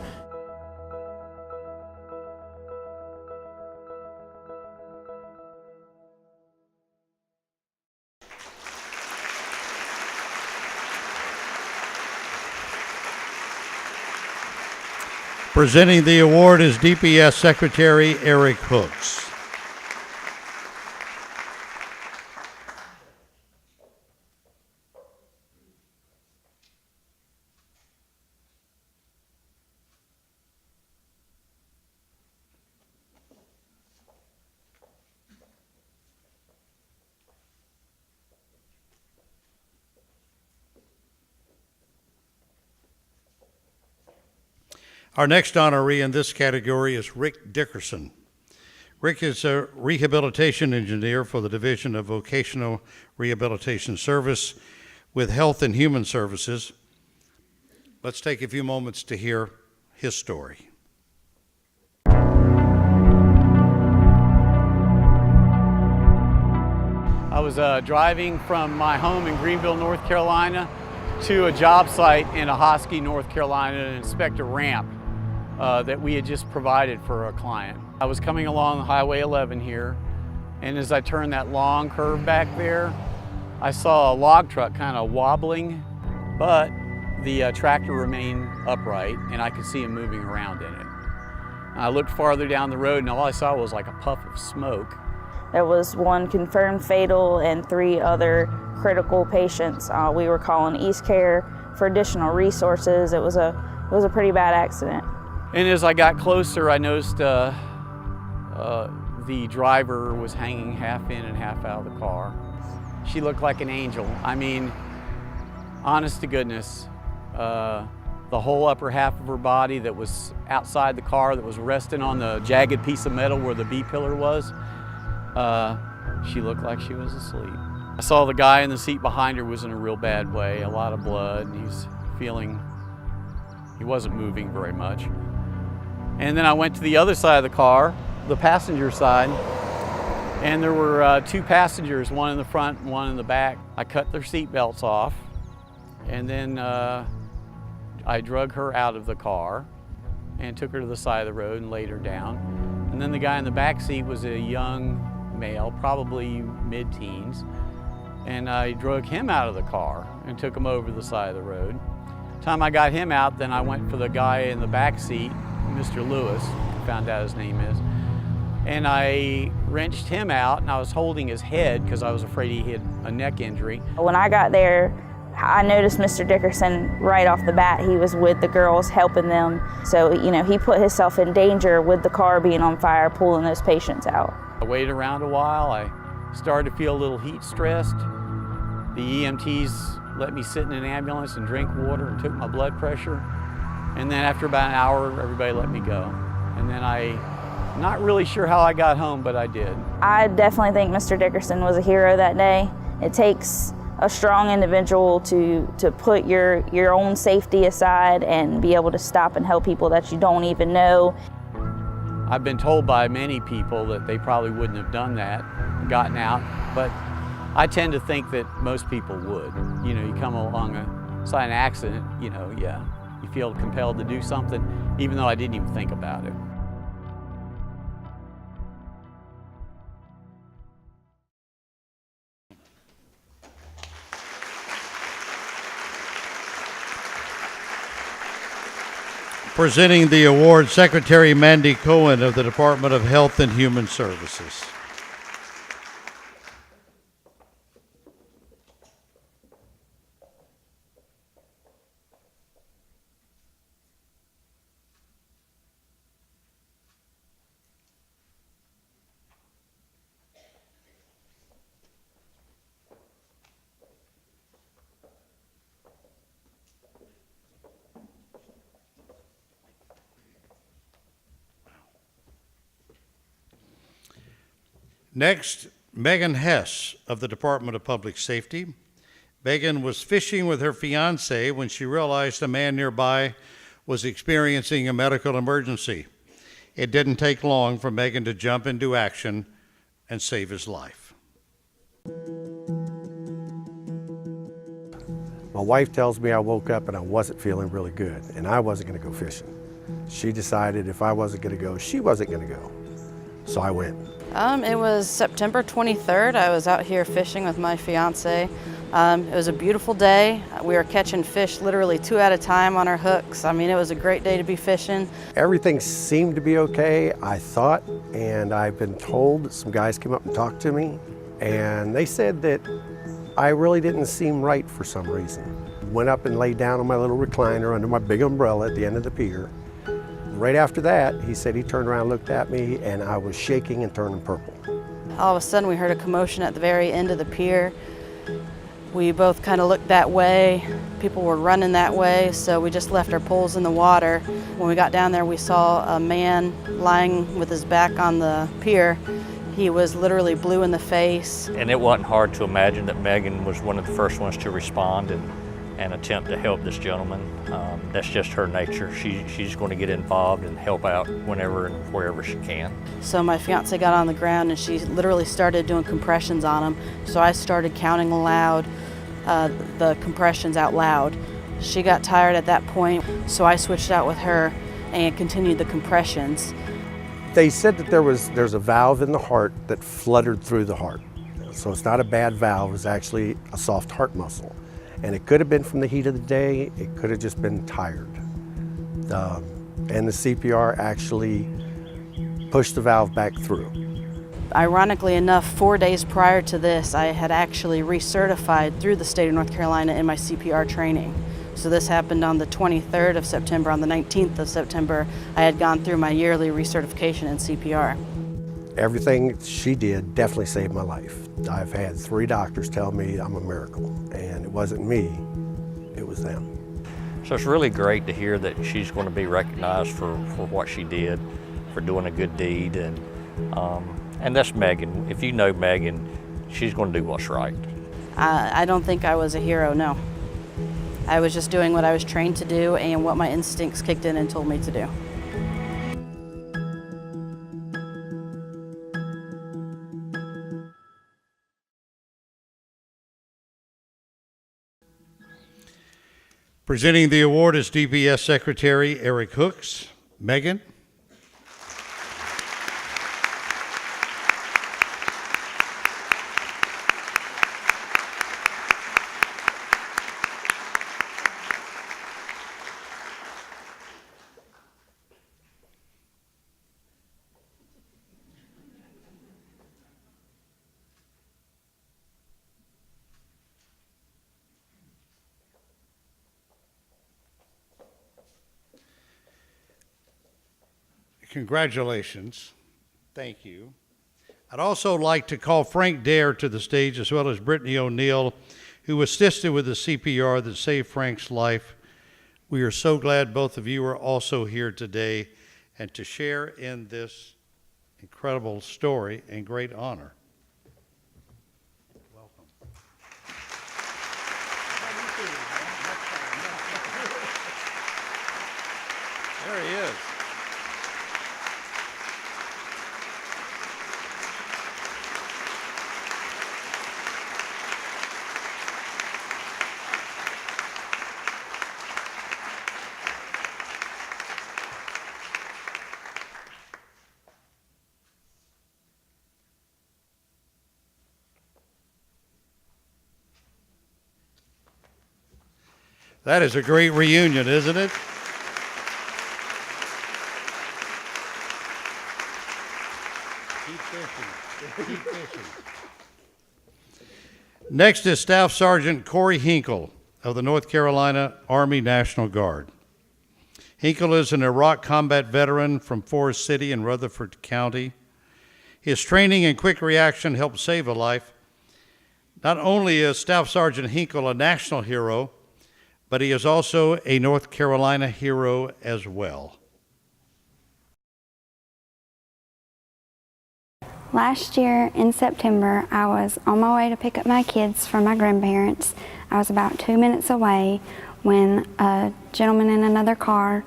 Presenting the award is DPS Secretary Eric Hooks. Our next honoree in this category is Rick Dickerson. Rick is a rehabilitation engineer for the Division of Vocational Rehabilitation Service with Health and Human Services. Let's take a few moments to hear his story. I was driving from my home in Greenville, North Carolina to a job site in Ahoskie, North Carolina to inspect a ramp that we had just provided for a client. I was coming along Highway 11 here, and as I turned that long curve back there, I saw a log truck kind of wobbling, but the tractor remained upright and I could see him moving around in it. I looked farther down the road and all I saw was like a puff of smoke. There was one confirmed fatal and 3 other critical patients. We were calling East Care for additional resources. It was a pretty bad accident. And as I got closer, I noticed the driver was hanging half in and half out of the car. She looked like an angel. I mean, honest to goodness, the whole upper half of her body that was outside the car, that was resting on the jagged piece of metal where the B-pillar was, she looked like she was asleep. I saw the guy in the seat behind her was in a real bad way, a lot of blood, and he wasn't moving very much. And then I went to the other side of the car, the passenger side, and there were 2 passengers, one in the front and one in the back. I cut their seat belts off, and then I drug her out of the car and took her to the side of the road and laid her down. And then the guy in the back seat was a young male, probably mid-teens, and I drug him out of the car and took him over the side of the road. By the time I got him out, then I went for the guy in the back seat, Mr. Lewis, found out his name is, and I wrenched him out, and I was holding his head because I was afraid he had a neck injury. When I got there, I noticed Mr. Dickerson right off the bat. He was with the girls, helping them. So, you know, he put himself in danger with the car being on fire, pulling those patients out. I waited around a while. I started to feel a little heat stressed. The EMTs let me sit in an ambulance and drink water and took my blood pressure. And then after about an hour, everybody let me go. And then I'm not really sure how I got home, but I did. I definitely think Mr. Dickerson was a hero that day. It takes a strong individual to put your own safety aside and be able to stop and help people that you don't even know. I've been told by many people that they probably wouldn't have done that, gotten out, but I tend to think that most people would. You know, you come along saw an accident, you know, yeah, you feel compelled to do something, even though I didn't even think about it. Presenting the award, Secretary Mandy Cohen of the Department of Health and Human Services. Next, Megan Hess of the Department of Public Safety. Megan was fishing with her fiance when she realized a man nearby was experiencing a medical emergency. It didn't take long for Megan to jump into action and save his life. My wife tells me I woke up and I wasn't feeling really good, and I wasn't going to go fishing. She decided if I wasn't going to go, she wasn't going to go. So I went. It was September 23rd. I was out here fishing with my fiance. It was a beautiful day. We were catching fish literally 2 at a time on our hooks. I mean, it was a great day to be fishing. Everything seemed to be okay, I thought, and I've been told that some guys came up and talked to me, and they said that I really didn't seem right for some reason. Went up and laid down on my little recliner under my big umbrella at the end of the pier. Right after that, he said he turned around and looked at me, and I was shaking and turning purple. All of a sudden, we heard a commotion at the very end of the pier. We both kind of looked that way. People were running that way, so we just left our poles in the water. When we got down there, we saw a man lying with his back on the pier. He was literally blue in the face. And it wasn't hard to imagine that Megan was one of the first ones to respond and attempt to help this gentleman. That's just her nature. She's going to get involved and help out whenever and wherever she can. So my fiance got on the ground and she literally started doing compressions on him. So I started counting aloud, the compressions out loud. She got tired at that point, so I switched out with her and continued the compressions. They said that there's a valve in the heart that fluttered through the heart. So it's not a bad valve, it's actually a soft heart muscle. And it could have been from the heat of the day, it could have just been tired. And the CPR actually pushed the valve back through. Ironically enough, 4 days prior to this, I had actually recertified through the state of North Carolina in my CPR training. So this happened on the 23rd of September. On the 19th of September, I had gone through my yearly recertification in CPR. Everything she did definitely saved my life. I've had 3 doctors tell me I'm a miracle, and it wasn't me, it was them. So it's really great to hear that she's going to be recognized for what she did, for doing a good deed, and that's Megan. If you know Megan, she's going to do what's right. I don't think I was a hero, no. I was just doing what I was trained to do and what my instincts kicked in and told me to do. Presenting the award is DPS Secretary Eric Hooks. Megan. Congratulations. Thank you. I'd also like to call Frank Dare to the stage, as well as Brittany O'Neill, who assisted with the CPR that saved Frank's life. We are so glad both of you are also here today and to share in this incredible story and great honor. Welcome. There he is. That is a great reunion, isn't it? Keep fishing. Keep fishing. Next is Staff Sergeant Corey Hinkle of the North Carolina Army National Guard. Hinkle is an Iraq combat veteran from Forest City in Rutherford County. His training and quick reaction helped save a life. Not only is Staff Sergeant Hinkle a national hero, but he is also a North Carolina hero as well. Last year in September, I was on my way to pick up my kids from my grandparents. I was about 2 minutes away when a gentleman in another car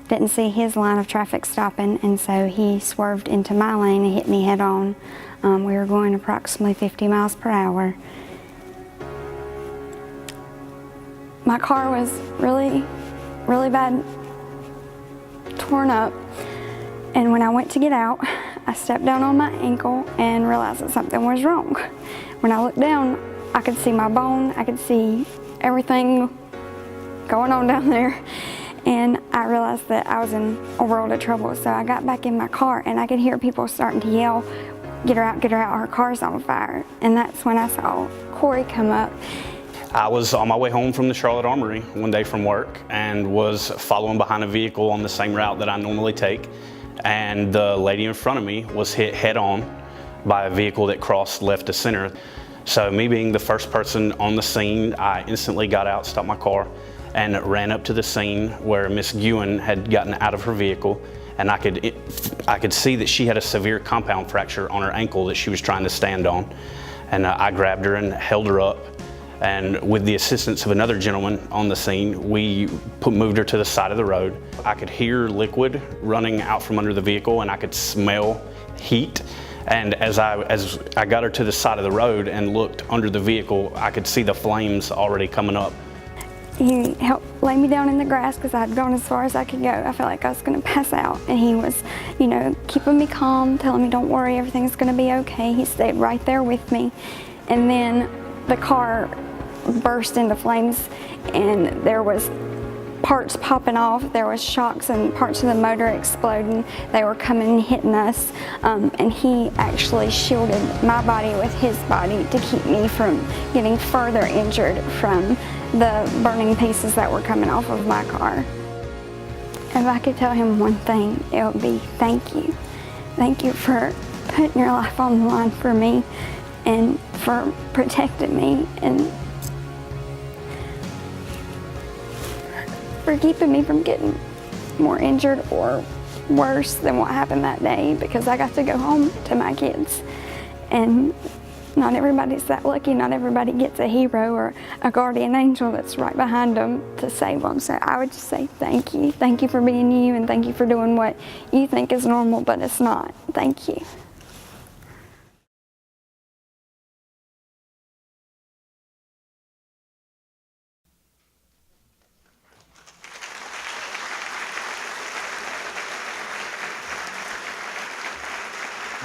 didn't see his line of traffic stopping, and so he swerved into my lane and hit me head on. We were going approximately 50 miles per hour. My car was really bad, torn up, and when I went to get out, I stepped down on my ankle and realized that something was wrong. When I looked down, I could see my bone, I could see everything going on down there, and I realized that I was in a world of trouble. So I got back in my car and I could hear people starting to yell, get her out, her car's on fire. And that's when I saw Corey come up. I was on my way home from the Charlotte Armory one day from work and was following behind a vehicle on the same route that I normally take. And the lady in front of me was hit head on by a vehicle that crossed left to center. So me being the first person on the scene, I instantly got out, stopped my car, and ran up to the scene where Miss Guin had gotten out of her vehicle. And I could see that she had a severe compound fracture on her ankle that she was trying to stand on. And I grabbed her and held her up. And with the assistance of another gentleman on the scene, we moved her to the side of the road. I could hear liquid running out from under the vehicle, and I could smell heat. And as I got her to the side of the road and looked under the vehicle, I could see the flames already coming up. He helped lay me down in the grass because I'd gone as far as I could go. I felt like I was going to pass out, and he was, keeping me calm, telling me don't worry, everything's going to be okay. He stayed right there with me. And then the car burst into flames, and there was parts popping off, there was shocks and parts of the motor exploding. They were coming and hitting us, and he actually shielded my body with his body to keep me from getting further injured from the burning pieces that were coming off of my car. If I could tell him one thing, it would be thank you. Thank you for putting your life on the line for me and for protecting me and for keeping me from getting more injured or worse than what happened that day, because I got to go home to my kids. And not everybody's that lucky. Not everybody gets a hero or a guardian angel that's right behind them to save them. So I would just say thank you. Thank you for being you, and thank you for doing what you think is normal, but it's not. Thank you.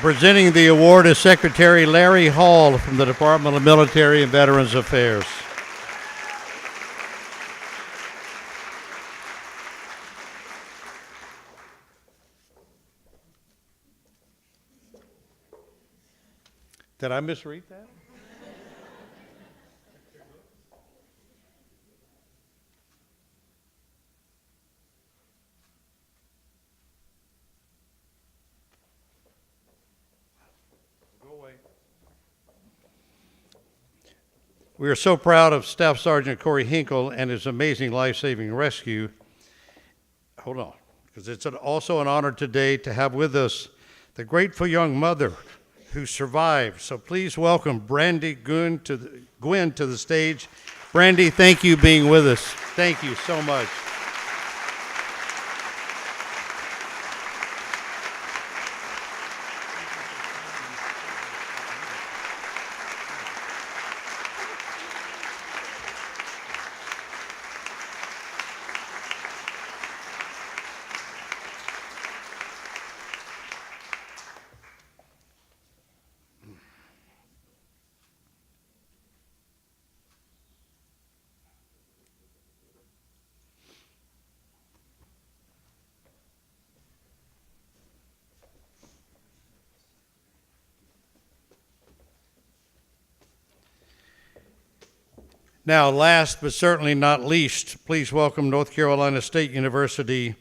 Presenting the award is Secretary Larry Hall from the Department of Military and Veterans Affairs. Did I misread that? We are so proud of Staff Sergeant Corey Hinkle and his amazing life-saving rescue. Hold on, because it's also an honor today to have with us the grateful young mother who survived. So please welcome Brandy Gwynn to the stage. Brandy, thank you for being with us. Thank you so much. Now, last but certainly not least, please welcome North Carolina State University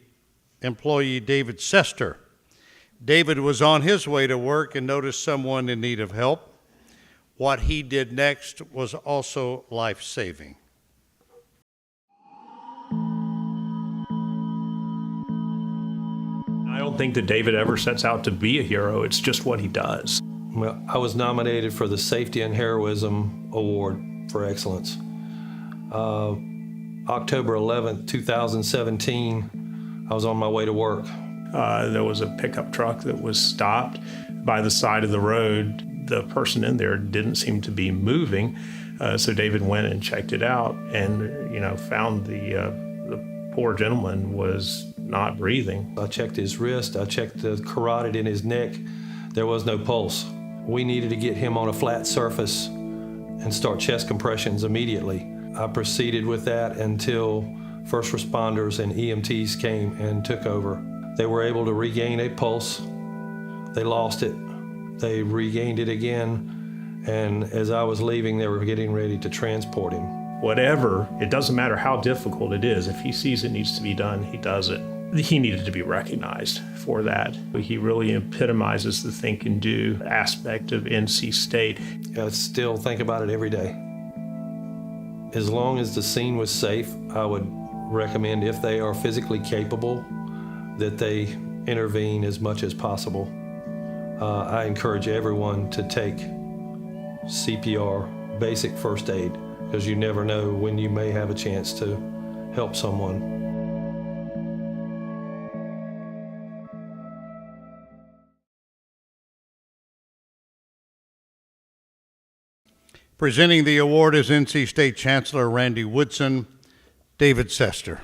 employee David Sester. David was on his way to work and noticed someone in need of help. What he did next was also life-saving. I don't think that David ever sets out to be a hero. It's just what he does. Well, I was nominated for the Safety and Heroism Award for Excellence. October 11th, 2017, I was on my way to work. There was a pickup truck that was stopped by the side of the road. The person in there didn't seem to be moving, so David went and checked it out and, found the poor gentleman was not breathing. I checked his wrist, I checked the carotid in his neck. There was no pulse. We needed to get him on a flat surface and start chest compressions immediately. I proceeded with that until first responders and EMTs came and took over. They were able to regain a pulse. They lost it. They regained it again. And as I was leaving, they were getting ready to transport him. Whatever, it doesn't matter how difficult it is. If he sees it needs to be done, he does it. He needed to be recognized for that. He really epitomizes the think and do aspect of NC State. I still think about it every day. As long as the scene was safe, I would recommend, if they are physically capable, that they intervene as much as possible. I encourage everyone to take CPR, basic first aid, because you never know when you may have a chance to help someone. Presenting the award is NC State Chancellor Randy Woodson. David Sester.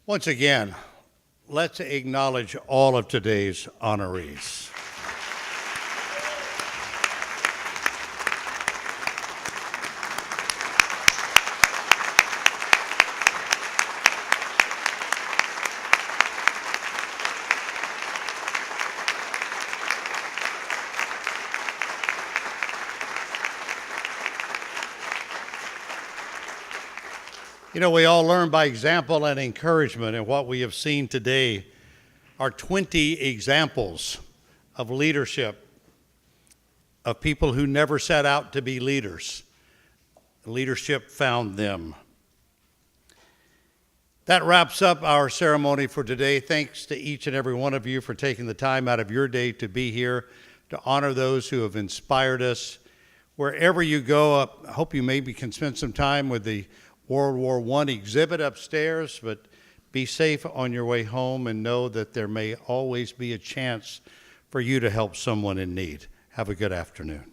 Once again, let's acknowledge all of today's honorees. You know, we all learn by example and encouragement, and what we have seen today are 20 examples of leadership, of people who never set out to be leaders. Leadership found them. That wraps up our ceremony for today. Thanks to each and every one of you for taking the time out of your day to be here to honor those who have inspired us. Wherever you go, I hope you maybe can spend some time with the World War I exhibit upstairs, but be safe on your way home and know that there may always be a chance for you to help someone in need. Have a good afternoon.